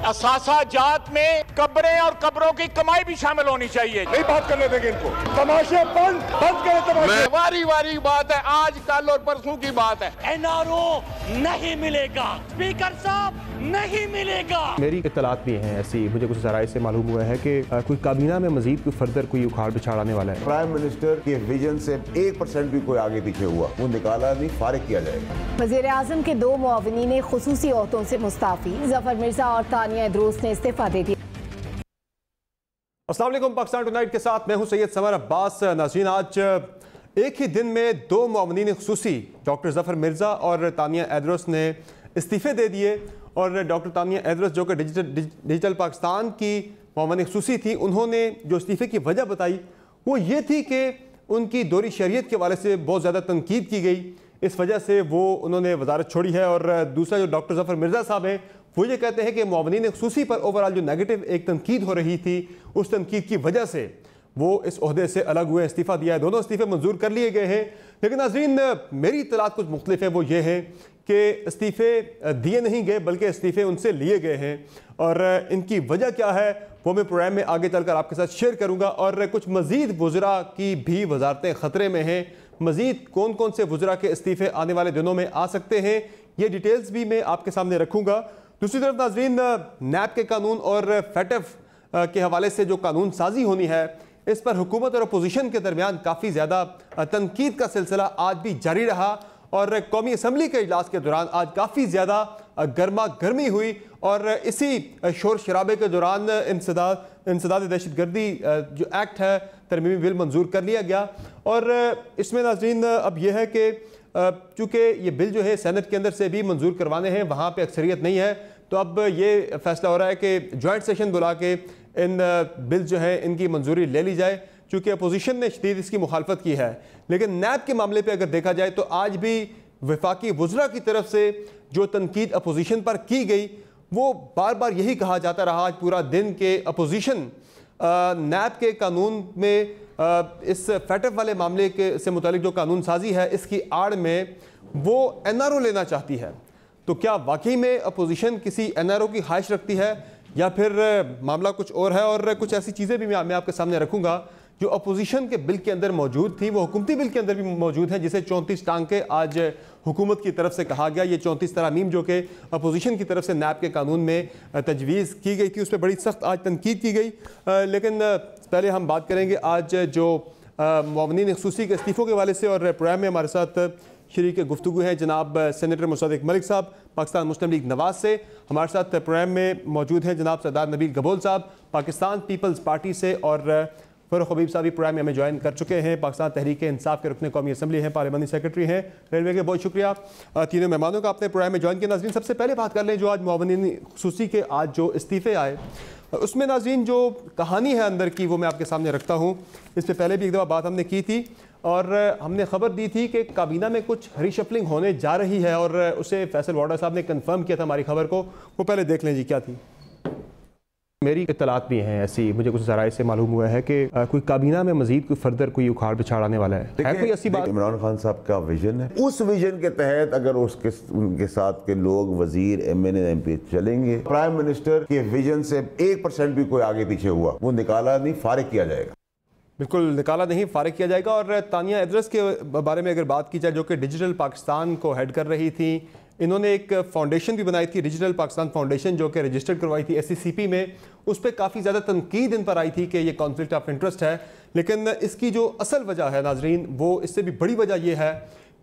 असासा जात में कब्रें और कब्रों की कमाई भी शामिल होनी चाहिए। नहीं बात करने देंगे इनको, तमाशे बंद करें तमाशे। वारी वारी बात है, आज कल और परसों की बात है। एनआरओ नहीं मिलेगा, स्पीकर साहब नहीं मिलेगा। मेरी इत्तलात भी हैं ऐसी, मुझे कुछ ज़राए से मालूम हुआ है कि कोई काबीना में मजीद कोई फर्दर कोई उखाड़ पिछाड़ आने वाला है। प्राइम मिनिस्टर के विजन से 1% भी कोई आगे पीछे हुआ वो निकाला नहीं, फारिग किया जाएगा। वज़ीर आज़म के 2 मुआविनीन खुसूसी ओहदों से मुस्ताफ़ी, जफर मिर्जा और तानिया इदरूस ने इस्तीफा दे दिया। अस्सलाम वालेकुम, पाकिस्तान टुनाइट के साथ मैं हूं सैयद समर अब्बास। नाज़रीन, आज एक ही दिन में 2 मुआविनीन खुसूसी डॉक्टर जफर मिर्जा और तानिया इदरूस ने इस्तीफे दे दिए। और डॉक्टर तानिया इदरूस जो कि डिजिटल पाकिस्तान की मुआविन खुसूसी थी, उन्होंने जो इस्तीफे की वजह बताई वो ये थी कि उनकी दौरी शरीयत के हवाले से बहुत ज़्यादा तनकीद की गई, इस वजह से उन्होंने वजारत छोड़ी है। और दूसरा जो डॉक्टर जफर मिर्जा साहब हैं वो ये कहते हैं कि मुआविनीन खुसूसी पर ओवरऑल जो नेगेटिव एक तनकीद हो रही थी, उस तनकीद की वजह से वो इस ओहदे से अलग हुए, इस्तीफ़ा दिया है। दोनों इस्तीफ़े मंजूर कर लिए गए हैं, लेकिन नाज़रीन मेरी इत्तलात कुछ मुख्तलिफ है। वो ये है कि इस्तीफ़े दिए नहीं गए बल्कि इस्तीफ़े उनसे लिए गए हैं, और इनकी वजह क्या है वो मैं प्रोग्राम में आगे चलकर आपके साथ शेयर करूँगा। और कुछ मज़ीद वज़रा की भी वजारतें ख़तरे में हैं, मज़ीद कौन कौन से वज़रा के इस्तीफ़े आने वाले दिनों में आ सकते हैं, ये डिटेल्स भी मैं आपके सामने रखूँगा। दूसरी तरफ नाज़रीन, नैब के कानून और फैटफ के हवाले से जो कानून साजी होनी है, इस पर हुकूमत और अपोजिशन के दरमियान काफ़ी ज़्यादा तनकीद का सिलसिला आज भी जारी रहा। और कौमी असम्बली के इजलास के दौरान आज काफ़ी ज़्यादा गर्मा गर्मी हुई, और इसी शोर शराबे के दौरान इंसदाद दहशतगर्दी जो एक्ट है तरमीमी बिल मंजूर कर लिया गया। और इसमें नाज़रीन अब यह है कि चूँकि ये बिल जो है सेनेट के अंदर से भी मंजूर करवाने हैं, वहाँ पे अक्सरियत नहीं है, तो अब ये फैसला हो रहा है कि जॉइंट सेशन बुला के इन बिल जो है इनकी मंजूरी ले ली जाए, चूँकि अपोजिशन ने शदीद इसकी मुखालफत की है। लेकिन नैब के मामले पे अगर देखा जाए तो आज भी वफाकी वज़रा की तरफ से जो तनकीद अपोजिशन पर की गई, वो बार बार यही कहा जाता रहा आज पूरा दिन के अपोजिशन नैब के कानून में इस फैटफ वाले मामले के से मुतालिक जो कानून साजी है, इसकी आड़ में वो एनआरओ लेना चाहती है। तो क्या वाकई में अपोजिशन किसी एनआरओ की ख्वाहिश रखती है, या फिर मामला कुछ और है? और कुछ ऐसी चीज़ें भी मैं आपके सामने रखूँगा जो अपोजिशन के बिल के अंदर मौजूद थी, वो हुकूमती बिल के अंदर भी मौजूद है, जिसे 34 टांके आज हुकूमत की तरफ से कहा गया। ये 34 तरामीम जो कि अपोजिशन की तरफ से नैब के कानून में तजवीज़ की गई थी, उस पर बड़ी सख्त आज तनकीद की गई। लेकिन पहले हम बात करेंगे आज जो मुआविनीन खुसूसी के इस्तीफ़ों के हवाले से। और प्रोग्राम में हमारे साथ शरीक गुफ्तगू हैं जनाब सेनेटर मुसद्दिक मलिक साहब पाकिस्तान मुस्लिम लीग नवाज से। हमारे साथ प्रोग्राम में मौजूद हैं जनाब सरदार नबील गबोल साहब पाकिस्तान पीपल्स पार्टी से, और फ़रूख हबीब साहब भी प्रोग्राम में हमें ज्वाइन कर चुके हैं, पाकिस्तान तहरीक इंसाफ के रुकन कौमी असम्बली हैं, पार्लियामानी सेक्रेटरी हैं रेलवे के। बहुत शुक्रिया तीनों मेहमानों का आपने प्रोग्राम में ज्वाइन किया। नाज़रीन, सबसे पहले बात कर लें जो आज मुआविनीन खुसूसी के आज जो इस्तीफ़े आए, उसमें नाज़रीन जो कहानी है अंदर की वो मैं आपके सामने रखता हूँ। इससे पहले भी एक दफ़ा बात हमने की थी और हमने खबर दी थी कि काबीना में कुछ रीशफलिंग होने जा रही है, और उसे फैसल वाडा साहब ने कंफर्म किया था हमारी खबर को। वो पहले देख लें जी क्या थी। मेरी इत्तलात भी हैं ऐसी, मुझे कुछ ज़राए से मालूम हुआ है कि कोई काबीना में मजीद कोई फर्दर कोई उखाड़ पिछाड़ आने वाला है कोई ऐसी बात? इमरान खान साहब का विजन है, उस विजन के तहत अगर उनके साथ के लोग वजीर MNA MP चलेंगे, प्राइम मिनिस्टर के विजन से 1% भी कोई आगे पीछे हुआ वो निकाला नहीं, फारिग किया जाएगा। बिल्कुल निकाला नहीं, फारिग किया जाएगा। और तानिया इदरूस के बारे में अगर बात की जाए, जो कि डिजिटल पाकिस्तान को हेड कर रही थी, इन्होंने एक फ़ाउंडेशन भी बनाई थी, डिजिटल पाकिस्तान फाउंडेशन, जो कि रजिस्टर्ड करवाई थी SCCP में। उस पर काफ़ी ज़्यादा तनकीद इन पर आई थी कि ये कॉन्फ्लिक्ट ऑफ इंटरेस्ट है। लेकिन इसकी जो असल वजह है नाजरीन, वो इससे भी बड़ी वजह यह है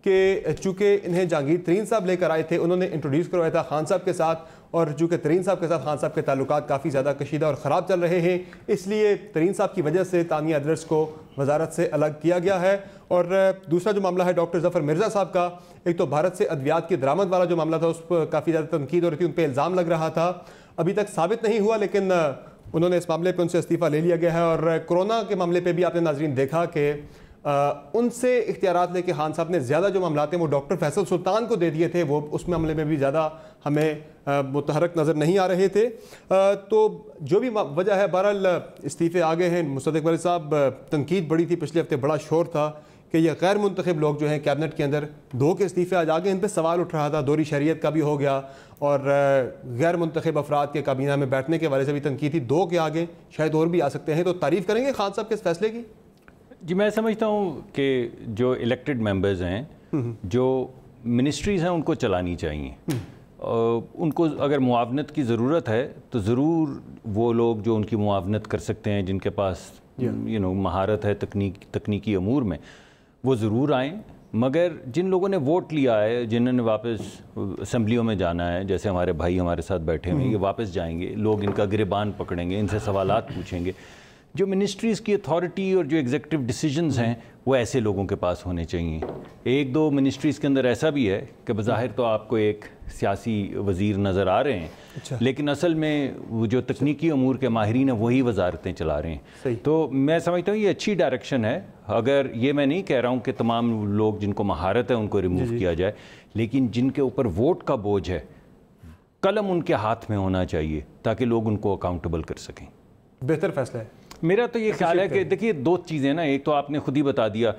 कि चूँकि इन्हें जहांगीर तरीन साहब लेकर आए थे, उन्होंने इंट्रोड्यूस करवाया था खान साहब के साथ, और चूँकि तरीन साहब के साथ खान साहब के ताल्लुकात काफ़ी ज़्यादा कशीदा और ख़राब चल रहे हैं, इसलिए तरीन साहब की वजह से तानिया इदरूस को वजारत से अलग किया गया है। और दूसरा जो मामला है डॉक्टर जफर मिर्ज़ा साहब का, एक तो भारत से अद्वियात की दरामद वाला जो मामला था, उस पर काफ़ी ज़्यादा तनकीद हो रही थी, उन पर इल्ज़ाम लग रहा था, अभी तक साबित नहीं हुआ, लेकिन उन्होंने इस मामले पर उनसे इस्तीफ़ा ले लिया गया है। और कोरोना के मामले पर भी आपने नाजरीन देखा कि उनसे इख्तियारात लेके खान साहब ने ज़्यादा जो मामला थे वो डॉक्टर फैसल सुल्तान को दे दिए थे, वो उस मामले में भी ज़्यादा हमें मुतहरक नज़र नहीं आ रहे थे। तो जो भी वजह है, बहरहाल इस्तीफ़े आ गए हैं। मुसद्दिक मलिक साहब, तनकीद बड़ी थी, पिछले हफ्ते बड़ा शोर था कि ये गैर मुंतखब लोग जो हैं कैबिनेट के अंदर, 2 के इस्तीफ़े आज आगे, इन पर सवाल उठ रहा था। दोहरी शरीयत का भी हो गया और गैर मुंतखब अफराद के काबीना में बैठने के वाले से भी तनकीद थी। 2 के आगे शायद और भी आ सकते हैं। तो तारीफ़ करेंगे खान साहब के इस फैसले की? जी, मैं समझता हूँ कि जो इलेक्टेड मेंबर्स हैं, जो मिनिस्ट्रीज़ हैं, उनको चलानी चाहिए। उनको अगर मुआवनत की ज़रूरत है तो ज़रूर वो लोग जो उनकी मुआवनत कर सकते हैं, जिनके पास महारत है तकनीकी अमूर में, वो ज़रूर आएँ। मगर जिन लोगों ने वोट लिया है, जिन्होंने वापस असम्बलियों में जाना है, जैसे हमारे भाई हमारे साथ बैठे हुए हैं, ये वापस जाएंगे, लोग इनका गिरबान पकड़ेंगे, इनसे सवालात पूछेंगे। जो मिनिस्ट्रीज़ की अथॉरिटी और जो एग्जीक्यूटिव डिसीजंस हैं वो ऐसे लोगों के पास होने चाहिए। 1-2 मिनिस्ट्रीज़ के अंदर ऐसा भी है कि बज़ाहिर तो आपको एक सियासी वज़ीर नज़र आ रहे हैं, लेकिन असल में वो जो तकनीकी अमूर के माहिरीन हैं वही वजारतें चला रहे हैं। तो मैं समझता हूँ ये अच्छी डायरेक्शन है। अगर ये मैं नहीं कह रहा हूँ कि तमाम लोग जिनको महारत है उनको रिमूव किया जाए, लेकिन जिनके ऊपर वोट का बोझ है, कलम उनके हाथ में होना चाहिए ताकि लोग उनको अकाउंटेबल कर सकें। बेहतर फैसला है। मेरा तो ये ख्याल है कि देखिए 2 चीज़ें ना, एक तो आपने खुद ही बता दिया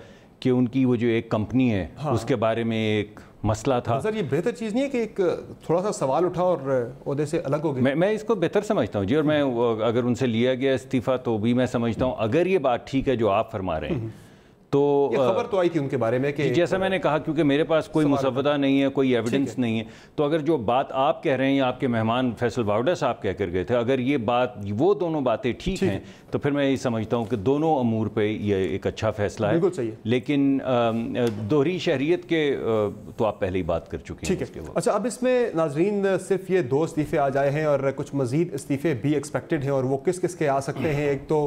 कि उनकी वो जो एक कंपनी है, हाँ, उसके बारे में एक मसला था। सर ये बेहतर चीज़ नहीं है कि एक थोड़ा सा सवाल उठा और ओहदे से अलग हो गए? मैं इसको बेहतर समझता हूँ जी। और मैं अगर उनसे लिया गया इस्तीफ़ा तो भी मैं समझता हूँ, अगर ये बात ठीक है जो आप फरमा रहे हैं, तो ये खबर तो आई थी उनके बारे में कि जैसा मैंने कहा, क्योंकि मेरे पास कोई मुसव्वदा नहीं है, कोई एविडेंस नहीं है, तो अगर जो बात आप कह रहे हैं या आपके मेहमान फैसल वाउडा साहब कह कर गए थे, अगर ये बात, वो दोनों बातें ठीक हैं, तो फिर मैं ये समझता हूँ कि दोनों अमूर पे ये एक अच्छा फैसला है। बिल्कुल सही है। लेकिन दोहरी शहरियत के तो आप पहले ही बात कर चुके हैं। ठीक है। अच्छा, अब इसमें नाजरीन सिर्फ ये 2 इस्तीफ़े आ जाए हैं और कुछ मज़ीद इस्तीफ़े भी एक्सपेक्टेड हैं, और वो किस किस के आ सकते हैं? एक तो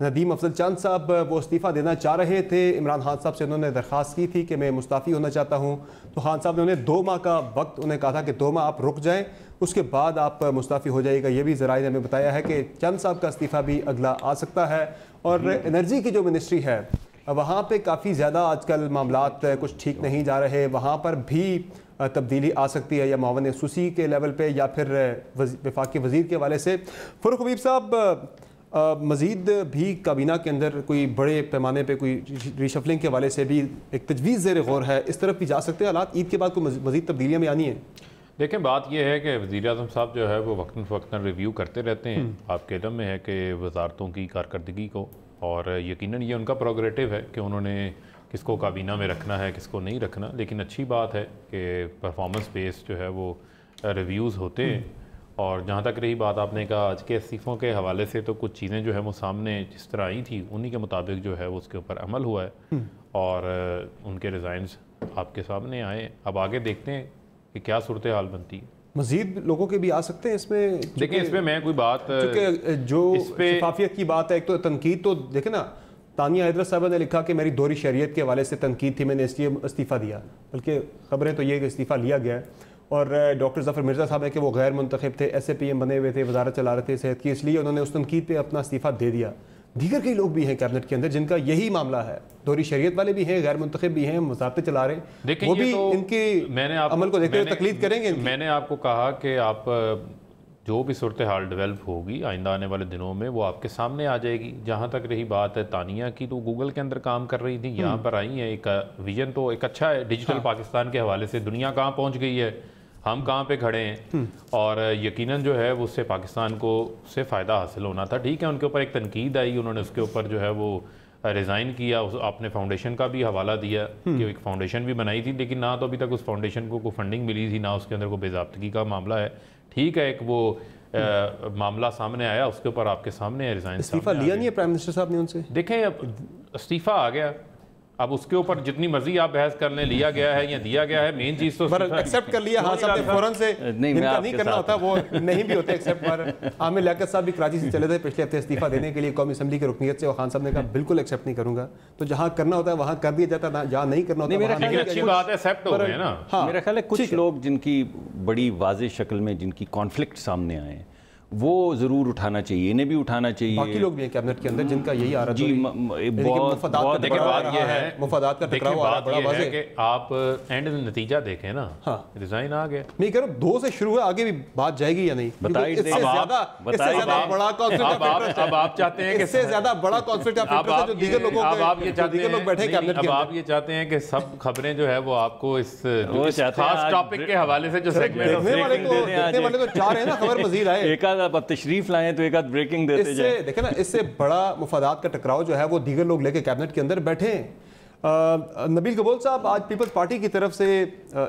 नदीम अफजल चंद साहब वो इस्तीफ़ा देना चाह रहे थे। इमरान खान साहब से उन्होंने दरख्वास्त की थी कि मैं मुस्ताफ़ी होना चाहता हूँ, तो खान साहब ने उन्हें 2 माह का वक्त उन्हें कहा था कि 2 माह आप रुक जाएं, उसके बाद आप मुस्ताफ़ी हो जाएगा। ये भी ज़राए ने हमें बताया है कि चंद साहब का इस्तीफ़ा भी अगला आ सकता है। और एनर्जी की जो मिनिस्ट्री है, वहाँ पर काफ़ी ज़्यादा आजकल मामलात कुछ ठीक नहीं जा रहे, वहाँ पर भी तब्दीली आ सकती है, या मावन खसूसी के लेवल पे या फिर वफाकी वज़ीर के हवाले से। फ़ारूक हबीब साहब, मज़ीद भी काबीना के अंदर कोई बड़े पैमाने पे कोई रिशफलिंग के हवाले से भी एक तजवीज़ ज़ेर गौर है, इस तरफ भी जा सकते हैं हालात? ईद के बाद कोई मज़ीद तब्दीलियाँ में आनी है? देखें, बात यह है कि वज़ीर-ए-आज़म साहब जो है वो वक्तन फ़वक्तन रिव्यू करते रहते हैं। आपके इल्म में है कि वजारतों की कारकर्दगी को, और यकीनन ये उनका प्रोग्रेटिव है कि उन्होंने किसको काबीना में रखना है, किसको नहीं रखना। लेकिन अच्छी बात है कि परफॉर्मेंस बेस्ड जो है वो रिव्यूज़ होते हैं। और जहाँ तक रही बात आपने कहा आज के इस्तीफ़ों के हवाले से, तो कुछ चीज़ें जो है वो सामने जिस तरह आई थी उन्हीं के मुताबिक जो है वो उसके ऊपर अमल हुआ है, और उनके रिज़ाइंस आपके सामने आए। अब आगे देखते हैं कि क्या सूरत हाल बनती है। मज़ीद लोगों के भी आ सकते हैं इसमें? देखिए, इसमें मैं कोई बात, क्योंकि जो शफाफियत की बात है, एक तो तनकीद, तो देखे ना, तानिया हैदरत साहब ने लिखा कि मेरी दोहरी शरीयत के हवाले से तनकीद थी, मैंने इसलिए इस्तीफ़ा दिया, बल्कि खबरें तो ये कि इस्तीफ़ा लिया गया है। और डॉक्टर ज़फ़र मिर्ज़ा साहब है कि वो गैर मुंतखब थे, SAPM बने हुए थे, वजारत चला रहे थे सेहत की, इसलिए उन्होंने उस तनकीद पे अपना इस्तीफ़ा दे दिया। दीगर कई लोग भी हैं कैबिनेट के अंदर जिनका यही मामला है, दोहरी शरीयत वाले भी हैं, गैर मुंतखब भी हैं, वजारतें चला रहे हैं, वो भी तो इनके अमल को देखते हुए तकलीद करेंगे। मैंने आपको कहा कि आप जो भी सूरत हाल डेवलप होगी आइंदा आने वाले दिनों में वो आपके सामने आ जाएगी। जहाँ तक रही बात है तानिया की, तो गूगल के अंदर काम कर रही थी, यहाँ पर आई है। एक विजन तो एक अच्छा है डिजिटल पाकिस्तान के हवाले से, दुनिया कहाँ पहुँच गई है, हम कहाँ पे खड़े हैं, और यकीनन जो है वो उससे पाकिस्तान को उससे फ़ायदा हासिल होना था। ठीक है, उनके ऊपर एक तनकीद आई, उन्होंने उसके ऊपर जो है वो रिज़ाइन किया, आपने फाउंडेशन का भी हवाला दिया कि एक फ़ाउंडेशन भी बनाई थी, लेकिन ना तो अभी तक उस फाउंडेशन को कोई फंडिंग मिली थी, ना उसके अंदर कोई बेज़ाब्तगी का मामला है। ठीक है, एक वो मामला सामने आया, उसके ऊपर आपके सामने रिज़ाइन। इस्तीफ़ा लिया नहीं है प्राइम मिनिस्टर साहब ने उनसे? देखें, अब इस्तीफ़ा आ गया, अब उसके ऊपर जितनी मर्जी आप बहस कर लें, लिया गया है या दिया गया है, मेन चीज़ तो एक्सेप्ट कर लिया। हाँ साहब ने फौरन से नहीं करना होता, वो नहीं भी होते एक्सेप्ट। पर आमिर लियाकत साहब भी कराची से चले थे पिछले हफ्ते इस्तीफा देने के लिए कौमी असम्बली की रुकनीत से, और खान साहब ने कहा बिल्कुल एक्सेप्ट नहीं करूंगा। तो जहाँ करना होता है वहाँ कर दिया जाता है, जहाँ नहीं करना होता है। अच्छी बात है, एक्सेप्ट हो गए ना। मेरा ख्याल है कुछ लोग जिनकी बड़ी वाज़ेह शक्ल में जिनकी कॉन्फ्लिक्ट सामने आए, वो ज़रूर उठाना चाहिए, इन्हें भी उठाना चाहिए। बाकी लोग भी हैं कैबिनेट के अंदर जिनका यही आ रहा जी, बहुत देखिए बात ये है, मुफादात का टकराव आ रहा है, बड़ा है कि आप एंड नतीजा देखें ना। हाँ, रिजाइन आ गया। नहीं करो 2 से शुरू है, आगे भी बात जाएगी या नहीं? बताइए। इससे ज्यादा बड़ा कॉन्फ्लिक्ट अब आप चाहते हैं कि इससे ज्यादा बड़ा कॉन्फ्लिक्ट ऑफ इंटरेस्ट जो दीगर लोगों अब आप ये चाहते हैं, लोग बैठे कैबिनेट के अब आप अंदर। ये चाहते हैं कि सब खबरें जो है वो आपको इस खास टॉपिक के हवाले से जो सेगमेंट देखने वाले तो 4 हैं ना, खबर मजीद आए, एक आध आप तशरीफ लाएं तो एक आध ब्रेकिंग देते जाएं। देखे ना, इससे बड़ा मुफादात का टकराव जो है वो दीगर लोग लेके कैबिनेट के अंदर बैठे हैं। नबील कबूल साहब, आज पीपल्स पार्टी की तरफ से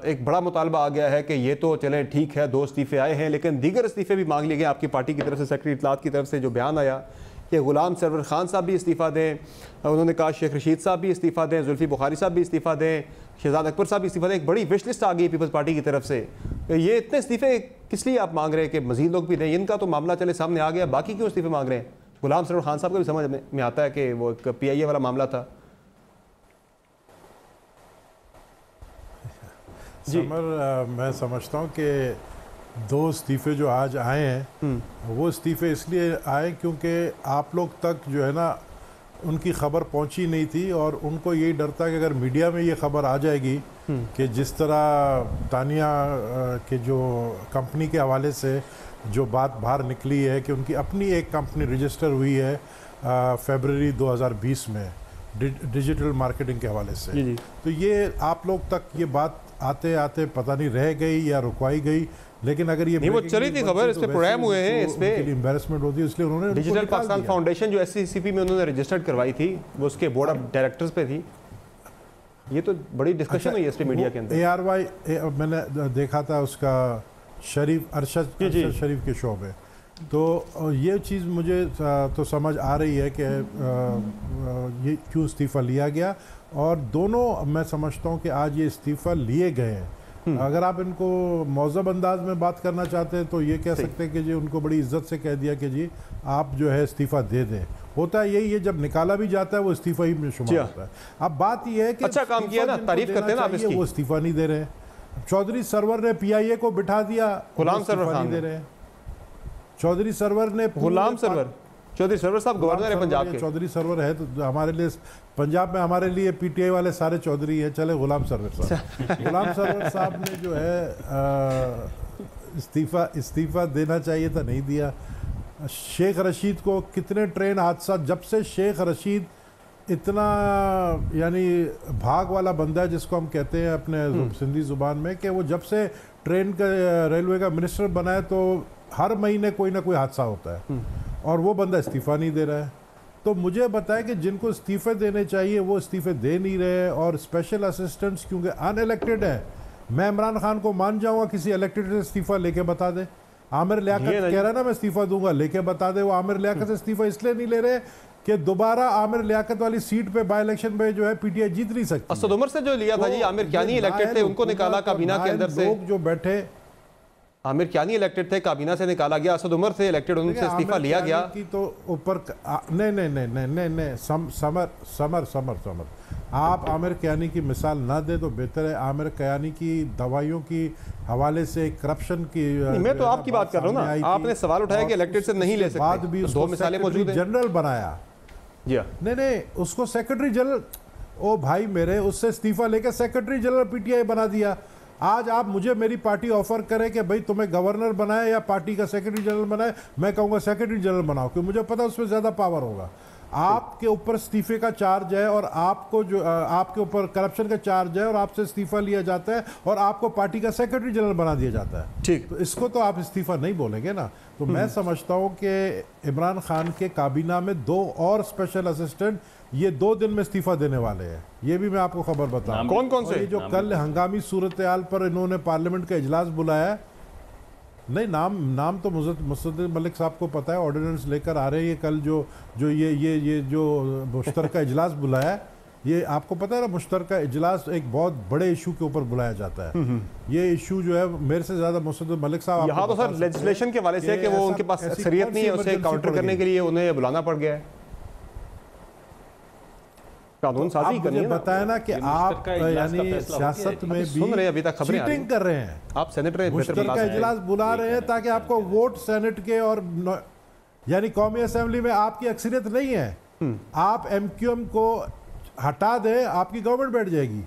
एक बड़ा मुतालबा आ गया है कि ये तो चलें ठीक है, 2 इस्तीफे आए हैं, लेकिन दीगर इस्तीफे भी मांग लिए गए आपकी पार्टी की तरफ से। सेक्रेटरी इत्तलात की तरफ से जो बयान आया कि गुलाम सरवर खान साहब भी इस्तीफ़ा दें, उन्होंने कहा शेख रशीद साहब भी इस्तीफ़ा दें, जुल्फी बुखारी साहब भी इस्तीफ़ा दें, शहजाद अकबर साहब भी इस्तीफ़ा दें। एक बड़ी विश लिस्ट आ गई पीपल्स पार्टी की तरफ से। ये इतने इस्तीफ़े किस लिए आप मांग रहे हैं कि मज़ीद लोग भी दें? इनका तो मामला चले सामने आ गया, बाकी क्यों इस्तीफ़े मांग रहे हैं? गुलाम सरवर खान साहब को भी समझ में आता है कि वो एक PIA वाला मामला था। समर, मैं समझता हूँ कि 2 इस्तीफ़े जो आज आए हैं वो इस्तीफ़े इसलिए आए क्योंकि आप लोग तक जो है ना उनकी खबर पहुंची नहीं थी, और उनको यही डर था कि अगर मीडिया में ये खबर आ जाएगी कि जिस तरह तानिया के जो कंपनी के हवाले से जो बात बाहर निकली है कि उनकी अपनी एक कंपनी रजिस्टर हुई है फरवरी 2020 में डिजिटल मार्केटिंग के हवाले से, तो ये आप लोग तक ये बात आते आते पता नहीं रह गई या रुकवाई गई। लेकिन अगर ये नहीं, वो चली थी खबर, इस पे प्रोग्राम हुए हैं, इस पे एम्बेरसमेंट होती है, इसलिए उन्होंने डिजिटल पाकिस्तान फाउंडेशन जो SCCP में उन्होंने रजिस्टर्ड करवाई थी, वो उसके बोर्ड ऑफ डायरेक्टर्स पे थी। ये तो बड़ी डिस्कशन हुई है इस पे मीडिया के अंदर। ARY मैंने देखा था उसका अरशद शरीफ के शो में, तो ये चीज़ मुझे तो समझ आ रही है कि ये क्यों इस्तीफ़ा लिया गया, और दोनों मैं समझता हूँ कि आज ये इस्तीफ़ा लिए गए हैं। अगर आप इनको मौज़ब अंदाज में बात करना चाहते हैं तो ये कह सकते हैं कि जी उनको बड़ी इज्जत से कह दिया कि जी आप जो है इस्तीफ़ा दे दें। होता है यही है, जब निकाला भी जाता है वो इस्तीफ़ा ही में शुमार होता है। अब बात ये है कि अच्छा काम किया ना, तारीफ करते हैं ना आप इसकी, वो इस्तीफ़ा नहीं दे रहे हैं। चौधरी सरवर ने PIA को बिठा दिया, गुलाम सरवर नहीं दे रहे हैं। चौधरी सरवर ने चौधरी सरवर साहब गवर्नर है पंजाब के। चौधरी सरवर है तो हमारे लिए पंजाब में हमारे लिए PTI वाले सारे चौधरी है, चले गुलाम सरवर साहब। गुलाम सरवर साहब ने जो है इस्तीफा देना चाहिए था, नहीं दिया। शेख रशीद को कितने ट्रेन हादसा, जब से शेख रशीद इतना यानी भाग वाला बंदा है जिसको हम कहते हैं अपने सिंधी ज़ुबान में, कि वो जब से ट्रेन का रेलवे का मिनिस्टर बना है तो हर महीने कोई ना कोई हादसा होता है, और वो बंदा इस्तीफ़ा नहीं दे रहा है। तो मुझे बताया कि जिनको इस्तीफ़े देने चाहिए वो इस्तीफ़े दे नहीं रहे, और स्पेशल असिस्टेंट्स क्योंकि अनइलेक्टेड है। मैं इमरान खान को मान जाऊंगा किसी इलेक्टेड से इस्तीफ़ा लेके बता दे। आमिर लियाकत कह रहा है ना मैं इस्तीफ़ा दूंगा, लेके बता दे। वो आमिर लियाकत से इस्तीफ़ा इसलिए नहीं ले रहे कि दोबारा आमिर लियाकत वाली सीट पे बाई इलेक्शन में जो है PTI जीत नहीं सकती। असद उमर से जो लिया था जी, आमिर कियानी इलेक्टेड थे, उनको निकाला काबीना के अंदर से। लोग जो बैठे, आमिर कियानी इलेक्टेड थे, काबीना से निकाला गया। असद उमर से इलेक्टेड, उनसे इस्तीफा लिया गया। की तो ऊपर नहीं समर आप आमिर कियानी की मिसाल ना दे तो बेहतर है। आमिर कियानी की दवाइयों की हवाले से करप्शन की, मैं तो आपकी बात कर रहा हूँ ना, आपने सवाल उठाया कि इलेक्टेड से नहीं ले सकते, बाद भी दो मिसालें मौजूद हैं। जनरल बनाया नहीं, उसको सेक्रेटरी जनरल, ओ भाई मेरे, उससे इस्तीफा लेकर सेक्रेटरी जनरल PTI बना दिया। आज आप मुझे मेरी पार्टी ऑफर करे कि भाई तुम्हें गवर्नर बनाए या पार्टी का सेक्रेटरी जनरल बनाए, मैं कहूँगा सेक्रेटरी जनरल बनाओ, क्योंकि मुझे पता है उसमें ज़्यादा पावर होगा। आपके ऊपर इस्तीफे का चार्ज है, और आपको जो आपके ऊपर करप्शन का चार्ज है, और आपसे इस्तीफा लिया जाता है, और आपको पार्टी का सेक्रेटरी जनरल बना दिया जाता है। ठीक, तो इसको तो आप इस्तीफा नहीं बोलेंगे ना। तो मैं समझता हूँ कि इमरान खान के काबीना में 2 और स्पेशल असिस्टेंट ये 2 दिन में इस्तीफा देने वाले हैं। ये भी मैं आपको खबर बताऊं। कौन कौन से? ये जो कल हंगामी सूरत हाल पर इन्होंने पार्लियामेंट का इजलास बुलाया है, नहीं नाम तो मुस्तफा मलिक साहब को पता है, ऑर्डिनेंस लेकर आ रहे हैं। ये कल जो ये जो मुश्तरका इजलास बुलाया है, ये आपको पता है ना, मुश्तरका इजलास एक बहुत बड़े इशू के ऊपर बुलाया जाता है। ये इशू जो है मेरे से ज्यादा मुस्तफा मलिक साहब यहाँ तो सर लेजिस्लेशन के वाले से कि वो उनके पास अक्सरियत नहीं है, उसे काउंटर करने के लिए उन्हें बुलाना पड़ गया है। कानून साजी करनी है। बताया ना कि आप यानी सियासत में भी सुन रहे हैं, अभी तक खबरें आ रही चीटिंग कर रहे हैं। आप सेनेटर मुश्तरका इजलास बुला रहे हैं ताकि आपको वोट सेनेट के और यानी कौमी असेंबली में आपकी अक्सरियत नहीं है, आप एमक्यूएम को हटा दें, आपकी गवर्नमेंट बैठ जाएगी।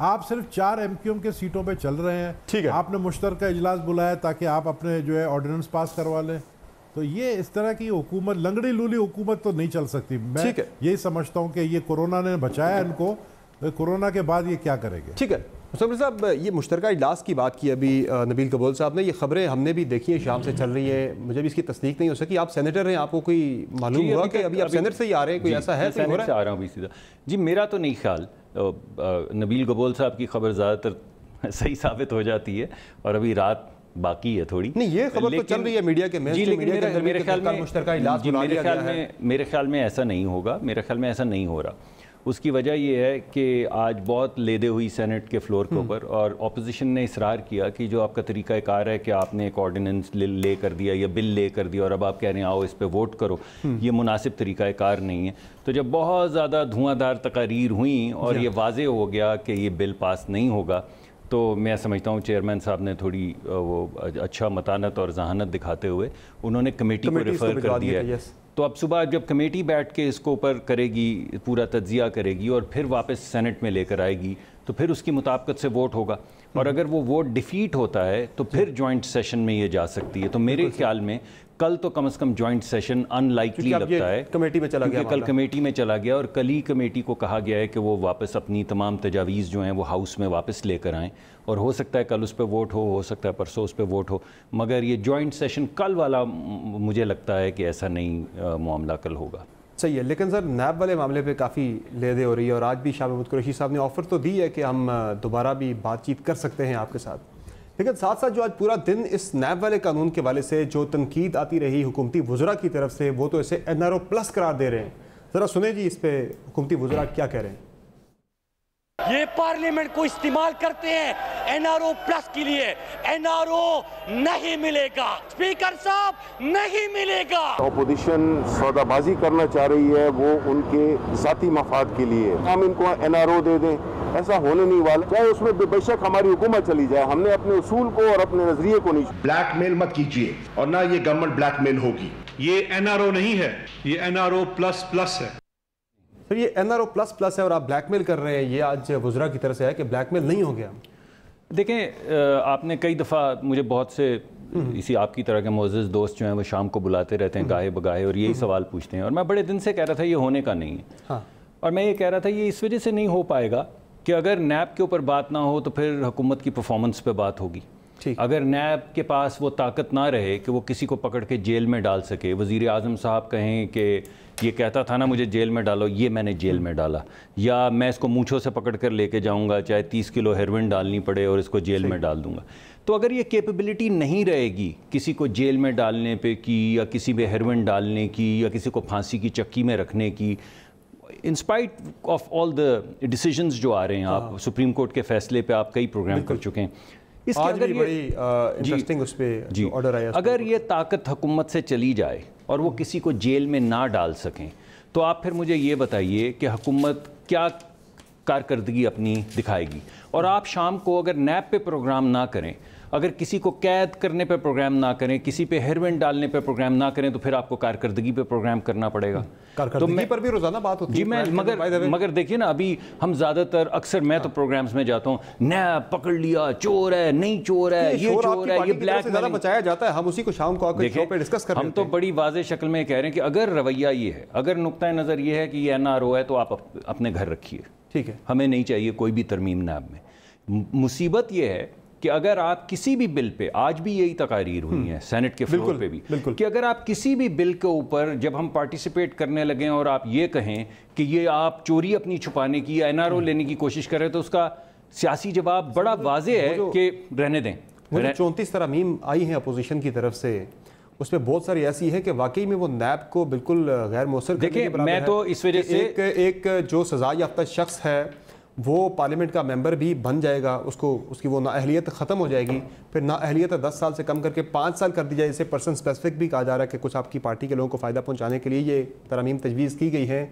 आप सिर्फ 4 एमक्यूएम के सीटों पे चल रहे हैं। ठीक है, आपने मुश्तरका इजलास बुलाया ताकि आप अपने जो है ऑर्डिनेंस पास करवा लें। तो ये इस तरह की हुकूमत, लंगड़ी लूली हुकूमत तो नहीं चल सकती। मैं यही समझता हूँ कि ये कोरोना ने बचाया इनको, तो कोरोना के बाद ये क्या करेंगे। ठीक है मुस्तफा साहब, ये मुश्तरका इजलास की बात की अभी नबील कबूल साहब ने, ये खबरें हमने भी देखी है, शाम से चल रही है, मुझे भी इसकी तस्दीक नहीं हो सकी। आप सेनेटर हैं, आपको कोई मालूम हुआ कि अभी आप सेनेट से ही आ रहे हैं, कोई ऐसा है? सेनेट से आ रहा हूँ अभी सीधा। जी मेरा तो नहीं ख्याल, नबील कबूल साहब की खबर ज़्यादातर सही साबित हो जाती है और अभी रात बाकी है थोड़ी। नहीं, ये खबर तो चल रही है मीडिया के में। जी लेकिन मेरे ख्याल में ऐसा नहीं होगा, मेरे ख्याल में ऐसा नहीं हो रहा। उसकी वजह ये है कि आज बहुत लेदे हुई सेनेट के फ्लोर के ऊपर, और ऑपोजिशन ने इसरार किया कि जो आपका तरीक़ाकार है कि आपने एक ऑर्डिनेंस ले कर दिया या बिल ले कर दिया और अब आप कह रहे हैं आओ इस पे वोट करो, ये मुनासिब तरीक़ाकार नहीं है। तो जब बहुत ज़्यादा धुआंधार तकारीर हुई और ये वाज़े हो गया कि ये बिल पास नहीं होगा, तो मैं समझता हूँ चेयरमैन साहब ने थोड़ी वो अच्छा मतानत और जहानत दिखाते हुए उन्होंने कमेटी को रेफ़र कर दिया है। तो अब सुबह जब कमेटी बैठ के इसको ऊपर करेगी, पूरा तज्जिया करेगी और फिर वापस सेनेट में लेकर आएगी, तो फिर उसकी मुताबिकत से वोट होगा। और अगर वो वोट डिफीट होता है तो फिर जॉइंट सेशन में ये जा सकती है। तो मेरे ख्याल में कल तो कम से कम जॉइंट सेशन अनलाइकली लगता है, कमेटी में चला गया, कल कमेटी में चला गया और कल ही कमेटी को कहा गया है कि वो वापस अपनी तमाम तजावीज़ जो हैं वो हाउस में वापस लेकर आएँ, और हो सकता है कल उस पर वोट हो सकता है परसों उस पर वोट हो, मगर ये जॉइंट सेशन कल वाला मुझे लगता है कि ऐसा नहीं मामला कल होगा। सही है, लेकिन सर नैब वाले मामले पे काफ़ी लेदे हो रही है और आज भी शाह महमूद कुरैशी साहब ने ऑफ़र तो दी है कि हम दोबारा भी बातचीत कर सकते हैं आपके साथ, लेकिन साथ साथ जो आज पूरा दिन इस नैब वाले कानून के वाले से जो तनकीद आती रही हुकूमती वज़रा की तरफ से, वो तो इसे NRO प्लस करार दे रहे हैं। ज़रा सुने जी इस पे हुकूमती वज़रा क्या कह रहे हैं। ये पार्लियामेंट को इस्तेमाल करते हैं NRO प्लस के लिए। NRO नहीं मिलेगा, स्पीकर साहब नहीं मिलेगा। ऑपोजिशन सौदाबाजी करना चाह रही है, वो उनके ज़ाती मफाद के लिए। हम इनको NRO दे दें, ऐसा होने नहीं वाला, चाहे उसमें बेशक हमारी हुकूमत चली जाए, हमने अपने उसूल को और अपने नजरिए को नहीं। ब्लैकमेल मत कीजिए और ना ये गवर्नमेंट ब्लैकमेल होगी। ये NRO नहीं है, ये NRO प्लस प्लस है। सर ये NRO प्लस प्लस है और आप ब्लैकमेल कर रहे हैं, ये आज वज़रा की तरफ से है कि ब्लैकमेल नहीं हो गया। देखें आपने कई दफ़ा मुझे बहुत से इसी आपकी तरह के मोअज़्ज़ज़ दोस्त जो हैं वो शाम को बुलाते रहते हैं गाहे बगाहे और यही सवाल पूछते हैं, और मैं बड़े दिन से कह रहा था ये होने का नहीं है। हाँ। और मैं ये कह रहा था ये इस वजह से नहीं हो पाएगा कि अगर नैब के ऊपर बात ना हो तो फिर हुकूमत की परफॉर्मेंस पे बात होगी। अगर नैब के पास वो ताकत ना रहे कि वो किसी को पकड़ के जेल में डाल सके, वज़ीर आज़म साहब कहें कि ये कहता था ना मुझे जेल में डालो, ये मैंने जेल में डाला, या मैं इसको मूंछों से पकड़ कर लेके जाऊंगा चाहे 30 किलो हेरोइन डालनी पड़े और इसको जेल में डाल दूंगा। तो अगर ये कैपेबिलिटी नहीं रहेगी किसी को जेल में डालने पे की, या किसी पे हेरोइन डालने की, या किसी को फांसी की चक्की में रखने की, in spite of all the decisions जो आ रहे हैं, आप सुप्रीम कोर्ट के फैसले पे आप कई प्रोग्राम कर चुके हैं, इसके अगर बड़ी इंटरेस्टिंग उस पे ऑर्डर आया, अगर ये ताकत हुकूमत से चली जाए और वो किसी को जेल में ना डाल सकें, तो आप फिर मुझे ये बताइए कि हुकूमत क्या कारकर्दगी अपनी दिखाएगी। और आप शाम को अगर नैब पे प्रोग्राम ना करें, अगर किसी को कैद करने पे प्रोग्राम ना करें, किसी पे हेरोइन डालने पे प्रोग्राम ना करें, तो फिर आपको कारकर्दगी पे प्रोग्राम करना पड़ेगा। कारकर्दगी पर भी रोजाना बात होती है। जी मैं मगर देखिए ना, अभी हम ज़्यादातर अक्सर मैं तो प्रोग्राम्स में जाता हूँ, नैब पकड़ लिया, चोर है, नहीं चोर है, ये चोर है, ये ब्लैक ज़्यादा बचाया जाता है। हम उसी को शाम को आकर शो पे डिस्कस कर रहे हैं। हम तो बड़ी वाज़ेह शक्ल में कह रहे हैं कि अगर रवैया ये है, अगर नुक्ता नज़र ये है कि ये NRO है, तो आप अपने घर रखिए, ठीक है, हमें नहीं चाहिए कोई भी तरमीम नैब में। मुसीबत ये है कि अगर आप किसी भी बिल पे, आज भी यही तकारीर हुई है सेनेट के फ्लोर पे भी, कि अगर आप किसी भी बिल के ऊपर जब हम पार्टिसिपेट करने लगें और आप ये कहें कि ये आप चोरी अपनी छुपाने की या NRO लेने की कोशिश करें, तो उसका सियासी जवाब बड़ा वाज़ेह है कि रहने दें। 34 तरमीम आई हैं अपोजिशन की तरफ से, उसमें बहुत सारी ऐसी है कि वाकई में वो नैब को बिल्कुल गैर मौसर। देखिए मैं तो इस वजह से एक जो सजा याफ्ता शख्स है वो पार्लियामेंट का मेंबर भी बन जाएगा, उसको उसकी वो नाअहलियत ख़त्म हो जाएगी, फिर नाअहलियत 10 साल से कम करके 5 साल कर दी जाए। इसे पर्सन स्पेसिफिक भी कहा जा रहा है कि कुछ आपकी पार्टी के लोगों को फ़ायदा पहुंचाने के लिए ये तरमीम तजवीज़ की गई है।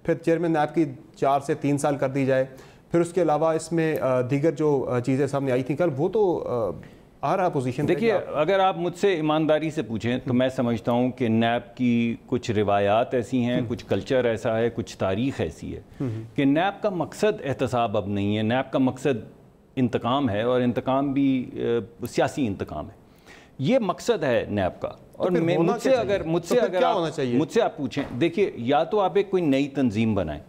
फिर चेयरमैन नैब की 4 से 3 साल कर दी जाए। फिर उसके अलावा इसमें दीगर जो चीज़ें सामने आई थी कल, वो तो आ रहा पोजीशन। देखिए, अगर आप मुझसे ईमानदारी से पूछें तो मैं समझता हूँ कि नैब की कुछ रिवायात ऐसी हैं, कुछ कल्चर ऐसा है, कुछ तारीख़ ऐसी है कि नैब का मकसद एहतसाब अब नहीं है। नैब का मकसद इंतकाम है, और इंतकाम भी सियासी इंतकाम है। ये मकसद है नैब का। और मुझसे मुझसे आप पूछें, देखिए, या तो आप एक कोई नई तंजीम बनाएं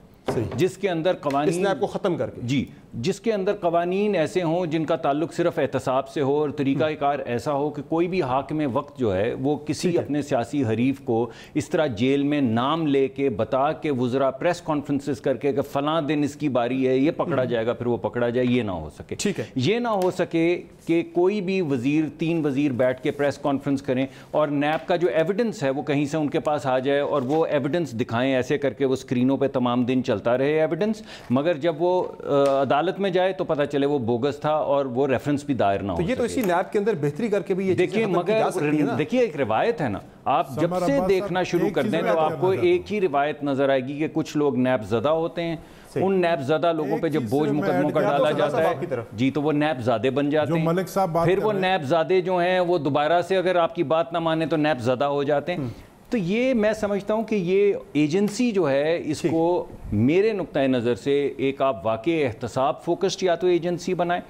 जिसके अंदर कवानीन को ख़त्म करके, जी, जिसके अंदर कवानीन ऐसे हों जिनका ताल्लुक सिर्फ एहतसाब से हो, और तरीक़ाकार ऐसा हो कि कोई भी हाकिम वक्त जो है वो किसी अपने सियासी हरीफ को इस तरह जेल में नाम लेके बता के वुज़रा प्रेस कॉन्फ्रेंसेस करके कि फ़लाँ दिन इसकी बारी है, ये पकड़ा जाएगा, फिर वो पकड़ा जाए, ये ना हो सके। ठीक है, ये ना हो सके कि कोई भी वज़ीर, 3 वज़ीर बैठ के प्रेस कॉन्फ्रेंस करें और नैब का जो एविडेंस है वो कहीं से उनके पास आ जाए और वो एविडेंस दिखाएं, ऐसे करके वो स्क्रीनों पर तमाम दिन चलता रहे एविडेंस, मगर जब वो अदालत में जाए तो पता चले वो बोगस था और वो रेफरेंस भी दायर ना हो। तो ये तो इसी नैब के अंदर बेहतरी करके भी ये देखिए, मगर देखिए, एक रिवायत है ना, आप जब से देखना शुरू कर दें तो आपको एक ही रिवायत नजर आएगी कि कुछ लोग नैब ज़दा होते हैं, उन नैब ज़दा लोगों पे जब बोझ मुकदमों का डाला जाता है जी, तो वो नैब ज़ादे बन जाते हैं। फिर वो नैब ज़ादे जो हैं वो दोबारा से अगर आपकी बात ना माने तो नैब ज़दा हो जाते हैं। तो ये मैं समझता हूँ कि ये एजेंसी जो है, इसको मेरे नुक्ता नज़र से एक आप वाकई एहतसाब फोकस्ड या तो एजेंसी बनाएं,